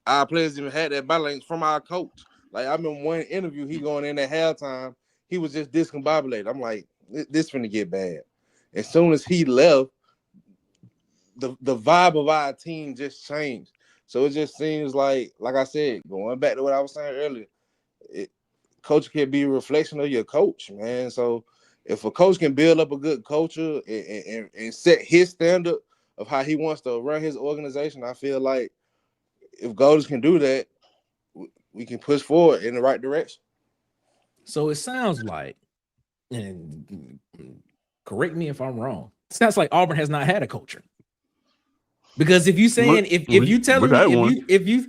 our players even had that body language from our coach. I remember one interview, he going in at halftime, he was just discombobulated. I'm like, this finna get bad. As soon as he left, the vibe of our team just changed. So it just seems like I said, going back to what I was saying earlier, coach can be a reflection of your coach, man. So if a coach can build up a good culture and set his standard of how he wants to run his organization, I feel like if Golders can do that, we can push forward in the right direction. So it sounds like, and correct me if I'm wrong, it sounds like Auburn has not had a culture. Because if you saying if you're telling me if you're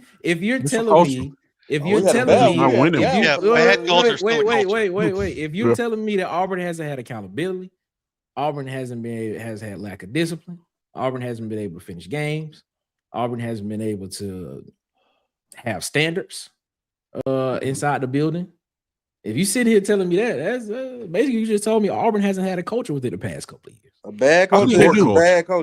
telling me if you're telling me wait if you're telling me that Auburn hasn't had accountability, Auburn has had lack of discipline, Auburn hasn't been able to finish games, Auburn hasn't been able to have standards inside the building. If you sit here telling me that, that's basically you just told me Auburn hasn't had a culture within the past couple of years. A bad culture.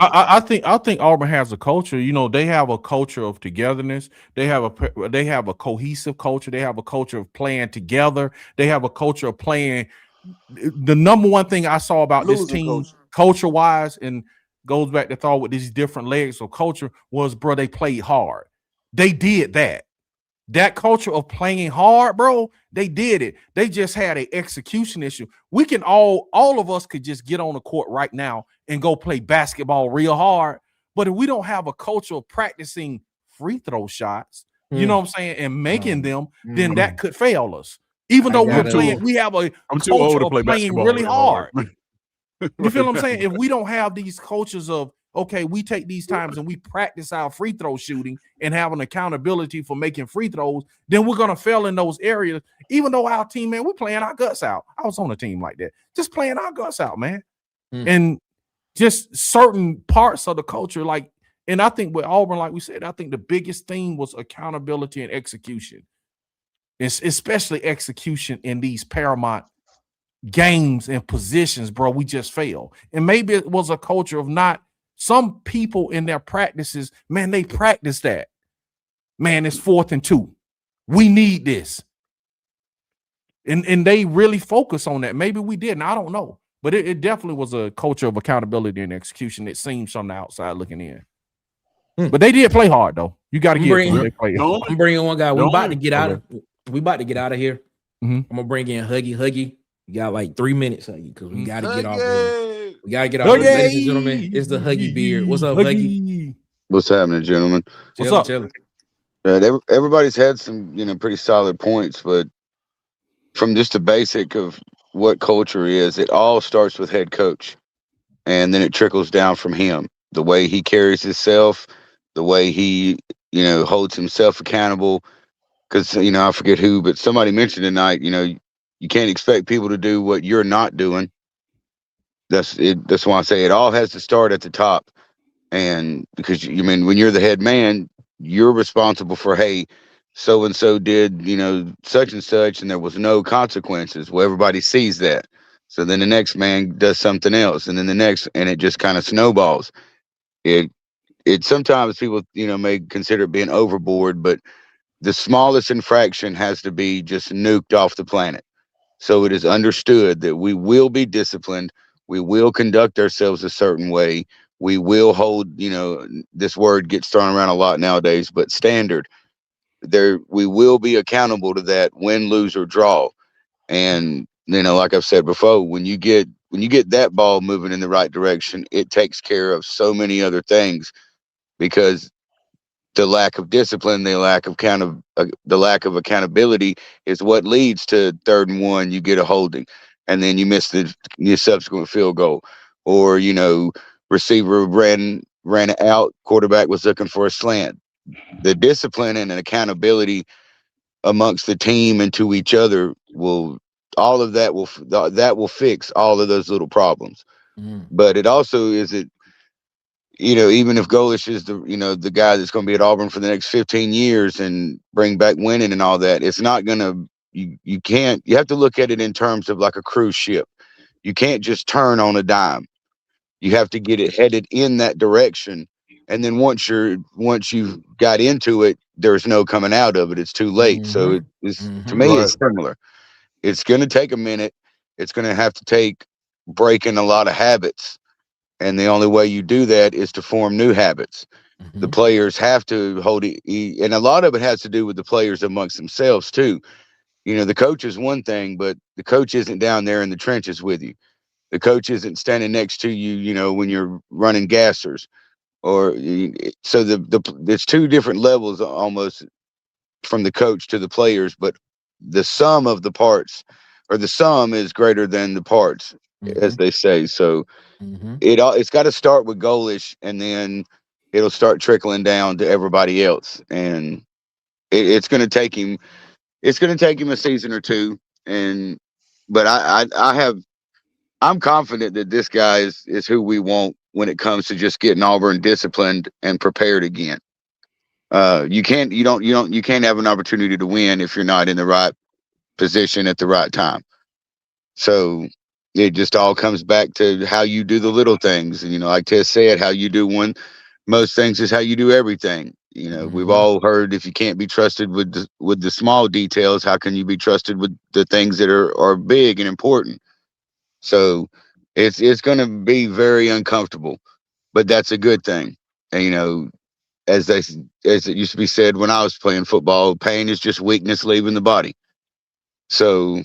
I think Auburn has a culture. You know, they have a culture of togetherness. They have a cohesive culture. They have a culture of playing together. They have a culture of playing. The number one thing I saw about this team, culture-wise, and goes back to thought with these different legs of culture, was, bro, they played hard. They did that. That culture of playing hard, bro, they did it. They just had an execution issue. We can all of us could just get on the court right now and go play basketball real hard. But if we don't have a culture of practicing free throw shots, you know what I'm saying, and making them, then that could fail us. Even though we're playing, we have a culture of playing really hard. You feel what I'm saying? If we don't have these cultures of, okay, we take these times and we practice our free throw shooting and have an accountability for making free throws, then we're going to fail in those areas. Even though our team, man, we're playing our guts out. I was on a team like that, just playing our guts out, man. And just certain parts of the culture, and I think with Auburn, like we said, I think the biggest thing was accountability and execution. It's especially execution in these paramount games and positions, bro. We just fail. And maybe it was a culture of not. Some people in their practices, man, they practice that. Man, it's 4th and 2. We need this. And they really focus on that. Maybe we didn't. I don't know. But it definitely was a culture of accountability and execution that seems from the outside looking in. But they did play hard, though. You got to give them. They played hard. I'm bringing one guy. We about to get out of here. Mm-hmm. I'm gonna bring in Huggy. Huggy, you got like 3 minutes, Huggy, because we got to get off. We got to get off. Ladies and gentlemen, it's the Huggy Beard. What's up, Huggy? What's happening, gentlemen? What's up? Everybody's had some, pretty solid points, but from just the basic of what culture is, it all starts with head coach, and then it trickles down from him. The way he carries himself, the way he, holds himself accountable. Because, I forget who, but somebody mentioned tonight, you can't expect people to do what you're not doing. That's it. That's why I say it all has to start at the top. And because, when you're the head man, you're responsible for, hey, so-and-so did, such and such, and there was no consequences. Well, everybody sees that. So then the next man does something else, and then the next, and it just kind of snowballs. It sometimes people, may consider it being overboard, but the smallest infraction has to be just nuked off the planet. So it is understood that we will be disciplined. We will conduct ourselves a certain way. We will hold, this word gets thrown around a lot nowadays, but standard. We will be accountable to that, win, lose, or draw. And, like I've said before, when you get that ball moving in the right direction, it takes care of so many other things, because the lack of discipline, the lack of accountability is what leads to 3rd and 1. You get a holding, and then you miss the subsequent field goal, or receiver ran out, quarterback was looking for a slant. The discipline and accountability amongst the team and to each other will fix all of those little problems. But it also is even if Golish is the guy that's going to be at Auburn for the next 15 years and bring back winning and all that, it's not going to, you have to look at it in terms of like a cruise ship. You can't just turn on a dime. You have to get it headed in that direction. And then once you've got into it, there's no coming out of it. It's too late. So to me, it's similar. It's going to take a minute. It's going to have to take breaking a lot of habits. And the only way you do that is to form new habits. The players have to hold it. And a lot of it has to do with the players amongst themselves too. The coach is one thing, but the coach isn't down there in the trenches with you. The coach isn't standing next to you, when you're running gassers. So there's 2 different levels almost from the coach to the players, but the sum of the parts, or the sum is greater than the parts, as they say. So it's got to start with Golish, and then it'll start trickling down to everybody else. And it's going to take him. It's going to take him a season or 2. But I'm confident that this guy is who we want when it comes to just getting Auburn disciplined and prepared again. You can't have an opportunity to win if you're not in the right position at the right time. So it just all comes back to how you do the little things. And, like Tess said, how you do most things is how you do everything. We've all heard, if you can't be trusted with the small details, how can you be trusted with the things that are big and important? So it's going to be very uncomfortable, but that's a good thing. And, as it used to be said when I was playing football, pain is just weakness leaving the body. So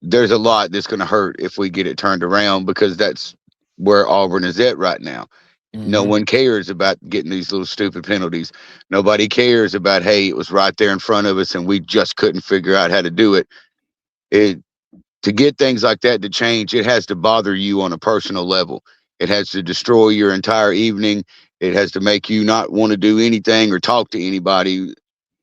there's a lot that's going to hurt if we get it turned around, because that's where Auburn is at right now. No one cares about getting these little stupid penalties. Nobody cares about, hey, it was right there in front of us and we just couldn't figure out how to do it. To get things like that to change, it has to bother you on a personal level. It has to destroy your entire evening. It has to make you not want to do anything or talk to anybody.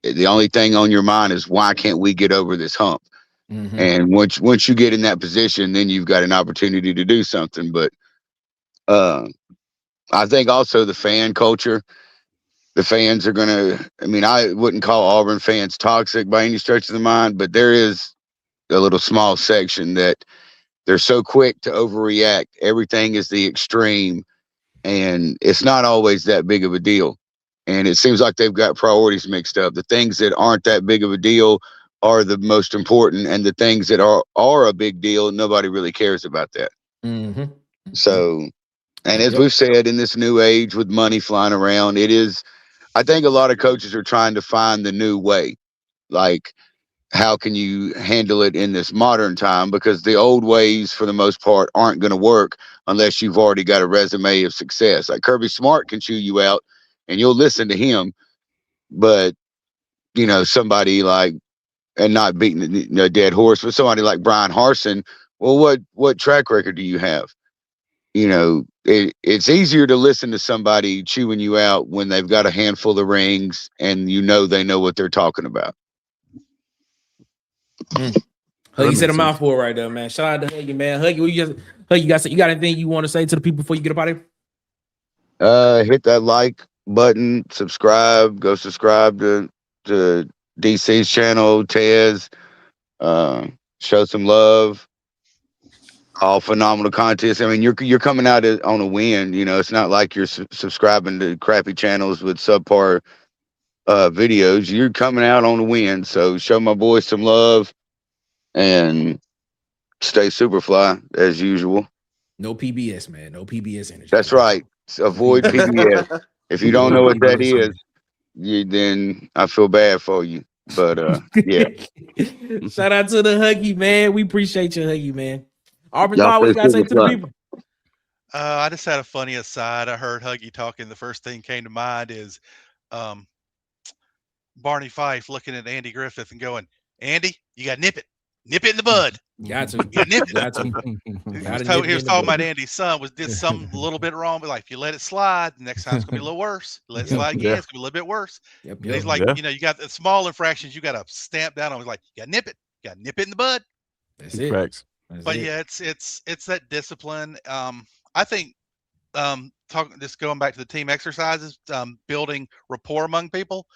The only thing on your mind is, why can't we get over this hump? And once you get in that position, then you've got an opportunity to do something. But I think also the fan culture, the fans are going to, I wouldn't call Auburn fans toxic by any stretch of the mind, but there is a little small section that they're so quick to overreact. Everything is the extreme, and it's not always that big of a deal. And it seems like they've got priorities mixed up. The things that aren't that big of a deal are the most important, and the things that are a big deal, nobody really cares about that. Mm-hmm. So, and as we've said, in this new age with money flying around, I think a lot of coaches are trying to find the new way. Like, how can you handle it in this modern time? Because the old ways, for the most part, aren't going to work unless you've already got a resume of success. Like Kirby Smart can chew you out and you'll listen to him, but somebody like, and not beating a dead horse, but somebody like Brian Harsin, well, what track record do you have? It's easier to listen to somebody chewing you out when they've got a handful of rings and they know what they're talking about. Huggy said a mouthful right there, man. Shout out to Huggy, man. Huggy, you got anything you want to say to the people before you get up out of here? Hit that like button, subscribe, go subscribe to DC's channel, Tez. Show some love. All phenomenal contests. I mean, you're coming out on a win. It's not like you're subscribing to crappy channels with subpar videos. You're coming out on a win. So show my boys some love and stay super fly as usual. No PBS, man. No PBS energy. That's right. Avoid PBS. If you don't know what that is, then I feel bad for you. But yeah. Shout out to the Huggy, man. We appreciate you, Huggy, man. Auburn, what you gotta say to the people? I just had a funny aside. I heard Huggy talking. The first thing came to mind is Barney Fife looking at Andy Griffith and going, "Andy, you got to nip it in the bud. Got to. You nip it." Got to. He was talking about Andy's son did something a little bit wrong, but like if you let it slide, the next time it's gonna be a little worse. Let it slide again, it's gonna be a little bit worse. Yep. He's like, you got the small infractions, you got to stamp down on. He's like, you got to nip it. You got to nip it in the bud. That's it. Facts. But yeah, it's that discipline. I think just going back to the team exercises, building rapport among people.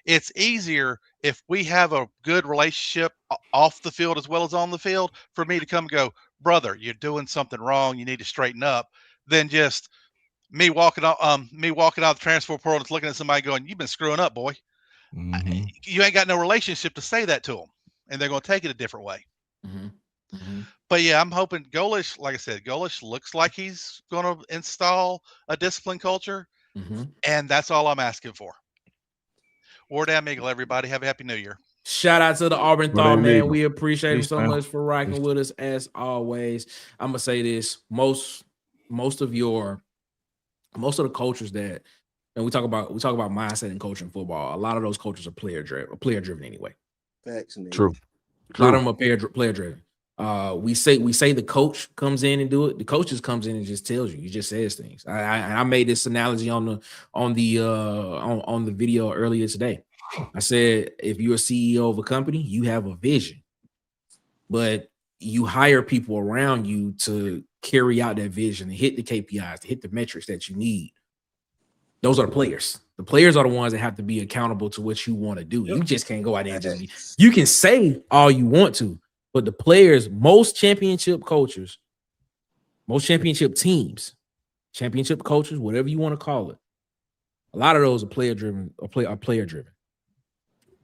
It's easier if we have a good relationship off the field as well as on the field for me to come and go, brother, you're doing something wrong. You need to straighten up. Than just me walking out the transfer portal and looking at somebody going, you've been screwing up, boy. Mm-hmm. You ain't got no relationship to say that to them, and they're going to take it a different way. Mm-hmm. Mm-hmm. But yeah, I'm hoping Golish, like I said, Golish looks like he's going to install a discipline culture, and that's all I'm asking for. War Down Eagle, everybody. Have a happy New Year. Shout out to the Auburn Thought, man. We appreciate him so much for rocking with us as always. I'm gonna say this: most of the coaches that, and we talk about mindset and coaching football. A lot of those coaches are player driven anyway. Facts. True. A lot of them are player driven. We say the coach comes in and do it. The coach just comes in and just tells you. He just says things. I made this analogy on the video earlier today. I said, if you're a CEO of a company, you have a vision, but you hire people around you to carry out that vision and hit the KPIs, to hit the metrics that you need. Those are the players. The players are the ones that have to be accountable to what you want to do. You just can't go out there and just be. You can say all you want to, but the players, most championship coaches, most championship teams, championship coaches, whatever you want to call it, a lot of those are player driven.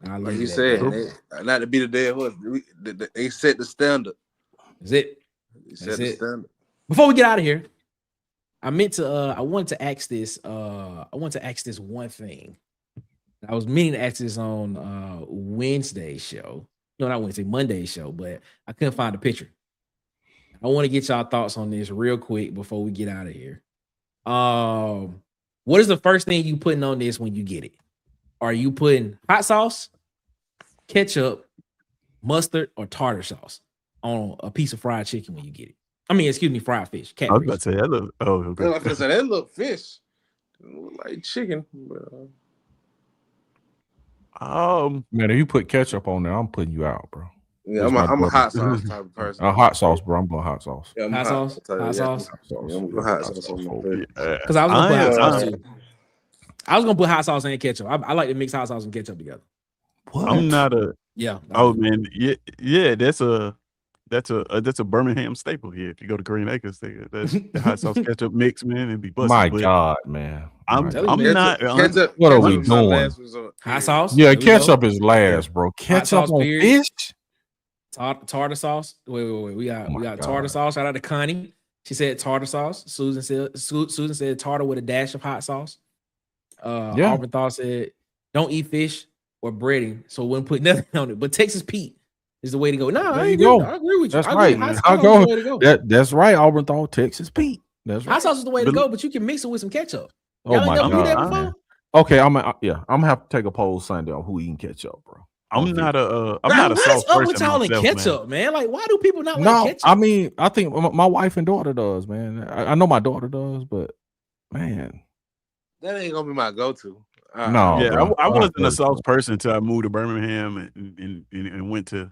Like you said, not to be the dead horse, they set the standard. That's it. They set the standard. Before we get out of here, I wanted to ask this. I want to ask this one thing. I was meaning to ask this on Wednesday's show. No, not Wednesday, Monday's show, but I couldn't find a picture. I want to get y'all thoughts on this real quick before we get out of here. What is the first thing you putting on this when you get it? Are you putting hot sauce, ketchup, mustard, or tartar sauce on a piece of fried chicken when you get it? I mean, excuse me, fried fish. I was about to say that look. Oh, okay. Like I said, that look fish, like chicken. Man, if you put ketchup on there, I'm putting you out, bro. Yeah, I'm a hot sauce type of person. Hot sauce, bro. I'm going hot sauce. Yeah, hot sauce. Hot sauce. Yeah, I'm going hot sauce on my fish. Because I was gonna put hot sauce too. I was gonna put hot sauce and ketchup. I like to mix hot sauce and ketchup together. What? I'm not a. Yeah. Oh man, yeah. That's that's a Birmingham staple here. If you go to Green Acres, the hot sauce ketchup mix, man, and be busting. My God, man. I'm Ketchup, not. ketchup, What are we ketchup is my doing? last resort. Hot sauce. Yeah, There we ketchup go. is last, bro. Ketchup sauce, on period. fish. Tartar sauce. Wait. We got God. tartar sauce. Shout out to Connie. She said tartar sauce. Susan said tartar with a dash of hot sauce. Yeah. Auburn Thaw said, don't eat fish or breading, so wouldn't put nothing on it. But Texas Pete is the way to go. No, There I you agree. go. I agree with you. That's I agree. right. Hot I sauce is go. the way to go. That's right. Auburn Thaw, Texas Pete. That's right. Hot sauce is the way to But- go, but you can mix it with some ketchup. Oh Y'all my ain't never do that God. before? Okay, I'm gonna have to take a poll Sunday on who eating ketchup, bro. I'm not a What's sauce up person with y'all and myself, ketchup, man? Like, why do people not like No, ketchup? I mean, I think my wife and daughter does, man. I know my daughter does, but man, That ain't gonna be my go-to. No, Yeah, bro. I wasn't a Very sauce true. person until I moved to Birmingham and went to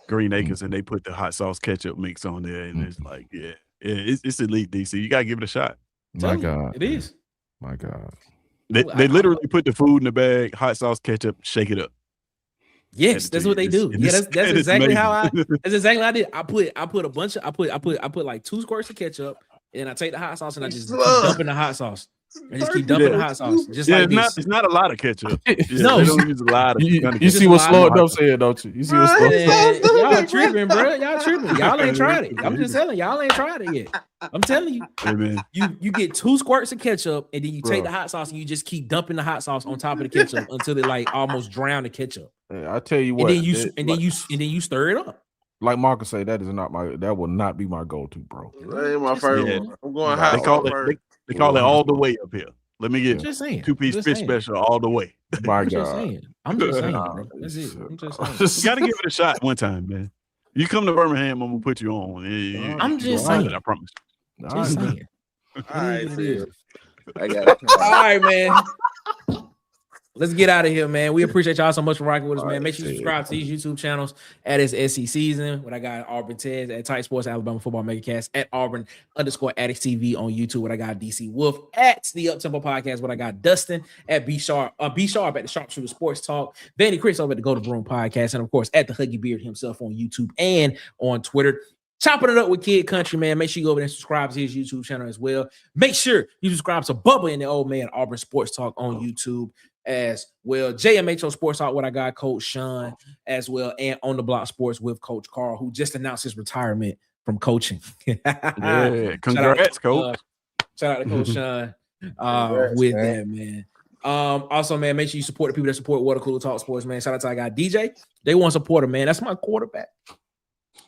Green Acres, and they put the hot sauce ketchup mix on there, and it's like, it's elite, DC. You gotta give it a shot. My Tell you, God, it man. is. My God. They literally put the food in the bag, hot sauce ketchup, shake it up. Yes, that's what they do. Yeah, that's it's exactly how amazing. that's exactly how I did. I put a bunch of I put like 2 squirts of ketchup, and I take the hot sauce and I just keep dumping the hot sauce. I just keep dumping the hot sauce, just like this. It's not a lot of ketchup. Yeah, No. they don't use a lot of. You see what Slug Up said, don't you? You see what Slug Man, y'all tripping, bro. Y'all tripping. Y'all ain't tried it. I'm just telling y'all ain't tried it yet. I'm telling you. Hey, man. You get 2 squirts of ketchup, and then you take the hot sauce and you just keep dumping the hot sauce on top of the ketchup until it like almost drown the ketchup. I tell you what, And then you stir it up. like Marcus say, that will not be my go-to, bro. That ain't my favorite one. I'm going They hot call sauce it. first. They call it all the way up here. Let me get Just saying. 2-piece Just fish saying. special all the way. My I'm just God. saying. I'm just saying, bro. That's it. I'm just saying. You got to give it a shot one time, man. You come to Birmingham, I'm gonna put you on. I'm just gonna like saying. it, I promise. Just saying. All right, It is. I got it. All right, man. Let's get out of here, man. We appreciate y'all so much for rocking with us, man. Make sure you subscribe to these YouTube channels at its SC Season. What I got Auburn Tez at Tight Sports, Alabama Football Megacast at Auburn_Addicts TV on YouTube. What I got DC Wolf at the Uptempo Podcast. What I got Dustin at B Sharp at the Sharpshooter Sports Talk. Vanny Chris over at the Go to Broom Podcast, and of course at the Huggy Beard himself on YouTube and on Twitter. Chopping it up with Kid Country, man. Make sure you go over there and subscribe to his YouTube channel as well. Make sure you subscribe to Bubba and the Old Man Auburn Sports Talk on YouTube as well. JMHO Sports Talk, what I got, Coach Sean, as well, and On the Block Sports with Coach Carl, who just announced his retirement from coaching. Yeah, congrats, Coach. Shout out to Coach Sean Congrats, with man. that, man. Also, man, make sure you support the people that support Water Cooler Talk Sports, man. Shout out to our guy DJ. They want support him, man. That's my quarterback.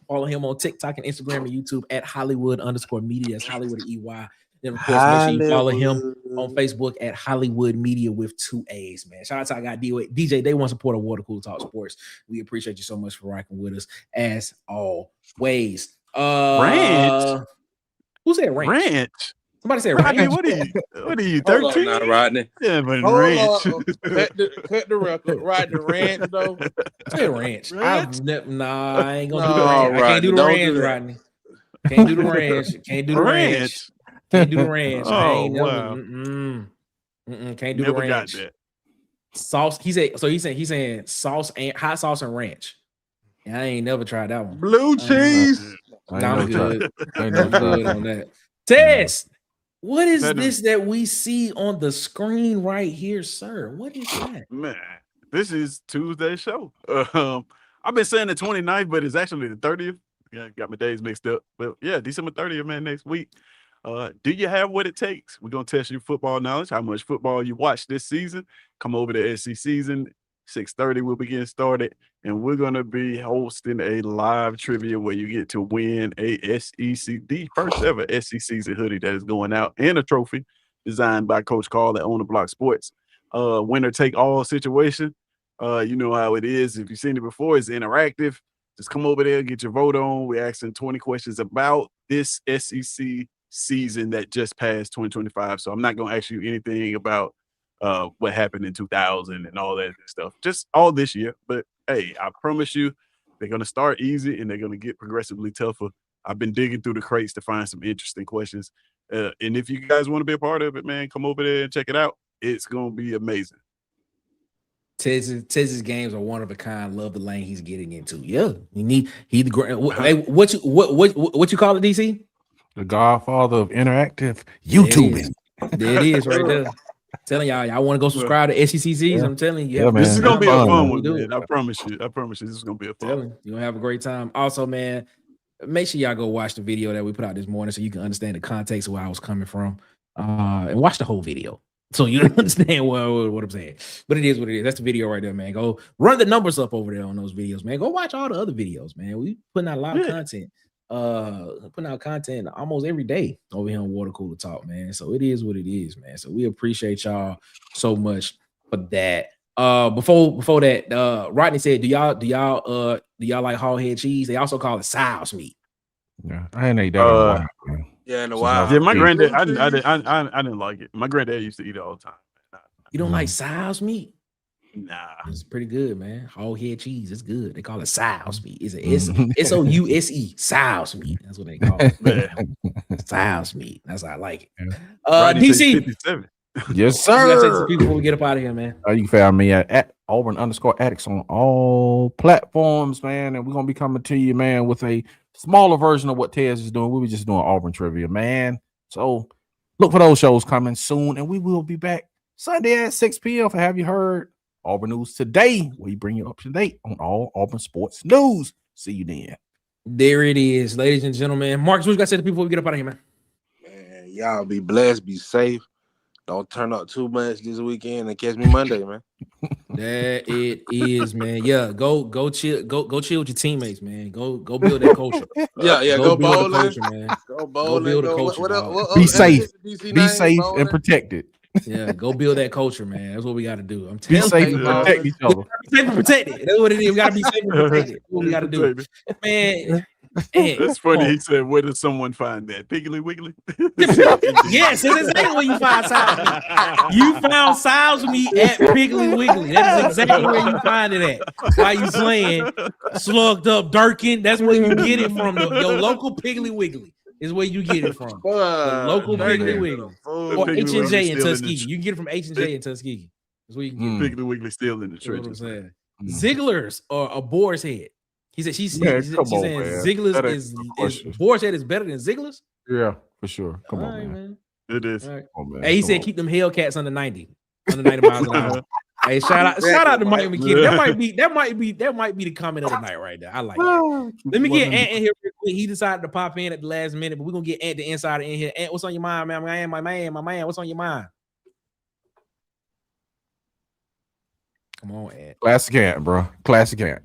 Follow him on TikTok and Instagram and YouTube at Hollywood_media. That's Hollywood EY. Then, of course, make sure you follow him on Facebook at Hollywood Media with 2 A's, man. Shout out to our guy DJ. They want support of Water Cooler Talk Sports. We appreciate you so much for rocking with us as always. Ranch. Who said ranch? Ranch. Somebody said Rodney, ranch. what are you, Hold on 13? now, Rodney. Yeah, but Hold ranch. on. Cut the record. Rodney Ranch, though. Say ranch. Ranch? I ain't gonna No, do the ranch. I can't do the Rodney, don't ranch, do that. Rodney. Can't do the ranch. Can't do the ranch. Can't do the ranch. I Oh, ain't never. wow. Can't do Never the ranch. got that. Sauce. He's saying sauce and hot sauce and ranch. And I ain't never tried that one. Blue cheese. I'm good. Ain't I'm no good try. on that. Tess, what is That this that we see on the screen right here, sir? What is that? Man, this is Tuesday's show. I've been saying the 29th, but it's actually the 30th. Yeah, got my days mixed up. But yeah, December 30th, man, next week. Do you have what it takes? We're gonna test your football knowledge, how much football you watched this season. Come over to SC Season. 6:30 we'll be getting started, and we're gonna be hosting a live trivia where you get to win a the first ever SC Season hoodie that is going out, and a trophy designed by Coach Carl at On the Block Sports. Winner take all situation. You know how it is. If you've seen it before, it's interactive. Just come over there, get your vote on. We're asking 20 questions about this SEC season that just passed 2025. So I'm not going to ask you anything about what happened in 2000 and all that stuff. Just all this year. But, hey, I promise you they're going to start easy and they're going to get progressively tougher. I've been digging through the crates to find some interesting questions. And if you guys want to be a part of it, man, come over there and check it out. It's going to be amazing. Texas games are one of a kind. Love the lane he's getting into. Yeah, he the great. Hey, what you call it, DC? The Godfather of interactive YouTubing. There it is right there. Telling y'all want to go subscribe to SECCs. I'm telling you, this is gonna be a fun one, man. man. I promise you, this is gonna be a fun one. You're gonna have a great time. Also, man, make sure y'all go watch the video that we put out this morning so you can understand the context of where I was coming from. And watch the whole video so you understand what I'm saying. But it is what it is. That's the video right there, man. Go run the numbers up over there on those videos, man. Go watch all the other videos, man. We putting out a lot of content. Putting out content almost every day over here on Water Cooler Talk, man. So it is what it is, man. So we appreciate y'all so much for that. Before that, Rodney said, do y'all like hog head cheese? They also call it sow's meat. Yeah, I ain't ate that in a while, man. Yeah, in a while. Yeah, my granddad, I didn't like it. My granddad used to eat it all the time. You don't like sow's meat? Nah, it's pretty good, man. Hog head cheese, it's good. They call it sow's meat. It's SOUSE, sow's meat. That's what they call it. Sow's meat. That's how I like it. DC. 57. Yes, sir. You gotta say some people before we get up out of here, man. You can find me at Auburn_addicts on all platforms, man. And we're gonna be coming to you, man, with a smaller version of what Tez is doing. We were just doing Auburn trivia, man. So look for those shows coming soon, and we will be back Sunday at 6 p.m. for Have You Heard Auburn News Today, where we bring you up to date on all Auburn sports news. See you then. There it is, ladies and gentlemen. Marcus, what you got to say to people before we get up out of here, man? Man, y'all be blessed, be safe. Don't turn up too much this weekend and catch me Monday, man. That it is, man. Yeah, go chill, go chill with your teammates, man. Go build that culture. Go bowling, culture, man. Go bowling. Go build a culture. What be safe, and protected. Yeah, go build that culture, man. That's what we got to do. I'm telling be safe you, and protect each other. Be safe and protected. That's what it is. We got to be safe and protected. That's what we got to do, man. That's funny. He said, "Where does someone find that? Piggly Wiggly?" Yes, it's exactly where you find sow's meat. You found sow's meat at Piggly Wiggly. That is exactly where you find it at. Why you playing slugged up Durkin? That's where you get it from. Your local Piggly Wiggly is where you get it from. The local Piggly Wiggly or H&J in Tuskegee. You can get it from H&J in Tuskegee. That's where you can get it. Piggly Wiggly still in the trenches. Ziggler's or a boar's head. He said she's saying Ziggler's is Boar's Head is better than Ziggler's? Yeah, for sure. Come on, man. It is. Right. Oh, man. Hey, he said keep them Hellcats under 90 miles an hour. Hey, shout out to Mike McKinney. That might be the comment of the night right there. I like that. Let me get Ant in here real quick. He decided to pop in at the last minute, but we're gonna get Ant the insider in here. Ant, what's on your mind, man? My man, what's on your mind? Come on, Ant. Classic Ant, bro. Classic Ant.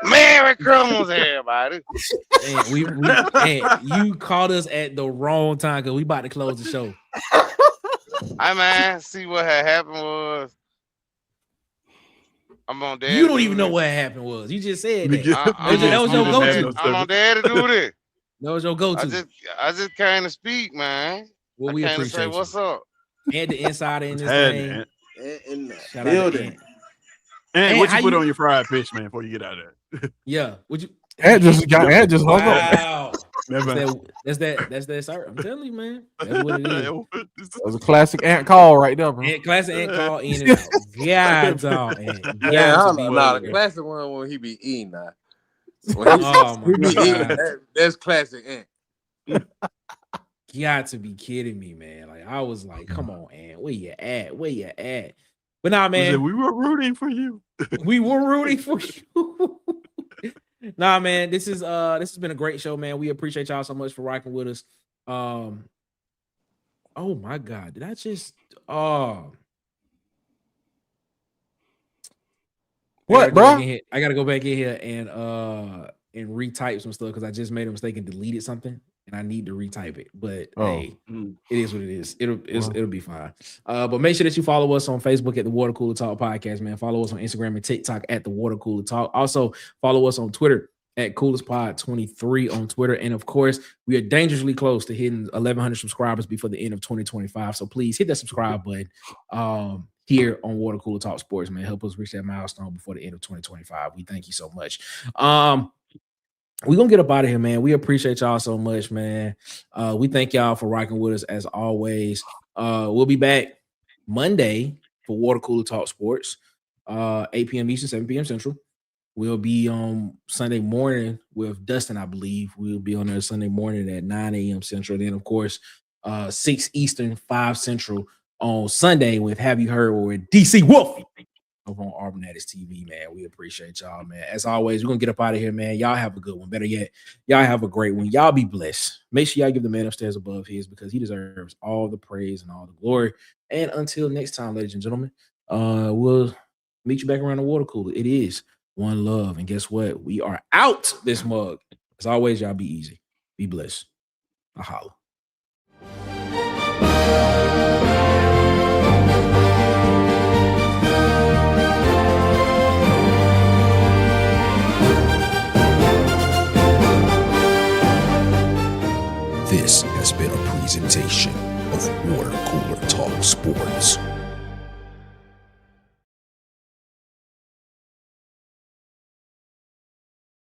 Merry Christmas, everybody. And you caught us at the wrong time because we about to close the show. Hey man, see what had happened was I'm on Dad. You don't even know what happened was. You just said that. That was your go-to. I'm on Dad to do this. That was your go-to. I just came to speak, man. Well, we appreciate say, what's up? And the insider in this thing. Shout out to And what you put on your fried fish, man, before you get out of there? Yeah. Would you? Ant just hung up. That's that, sir. I'm telling you, man. That's what it is. That was a classic Ant call right there, bro. Classic Ant call in and out. Yeah, dog. The classic one when he be eating now. That's classic Ant. Got to be kidding me, man. Like I was like, come on, Ant. Where you at? But nah, man. We were rooting for you. We were rooting for you. Nah, man. This has been a great show, man. We appreciate y'all so much for rocking with us. Oh my God. Did I just what, bro? I gotta go back in here and retype some stuff because I just made a mistake and deleted something. And I need to retype it, but hey, it is what it is. It'll be fine. But make sure that you follow us on Facebook at the Water Cooler Talk Podcast, man. Follow us on Instagram and TikTok at the Water Cooler Talk. Also follow us on Twitter at CoolersPod23 on Twitter. And of course, we are dangerously close to hitting 1,100 subscribers before the end of 2025. So please hit that subscribe button here on Water Cooler Talk Sports, man. Help us reach that milestone before the end of 2025. We thank you so much. We're gonna get up out of here, man. We appreciate y'all so much, man. We thank y'all for rocking with us as always. We'll be back Monday for Water Cooler Talk Sports, 8 p.m. Eastern, 7 p.m. Central. We'll be on Sunday morning with Dustin, I believe. We'll be on there Sunday morning at 9 a.m. Central. Then, of course, 6 Eastern, 5 Central on Sunday with Have You Heard with DC Wolf over on Auburn TV, man. We appreciate y'all, man. As always, we're going to get up out of here, man. Y'all have a good one. Better yet, y'all have a great one. Y'all be blessed. Make sure y'all give the man upstairs above his because he deserves all the praise and all the glory. And until next time, ladies and gentlemen, we'll meet you back around the water cooler. It is one love. And guess what? We are out this mug. As always, y'all be easy. Be blessed. I holla. This has been a presentation of Water Cooler Talk Sports.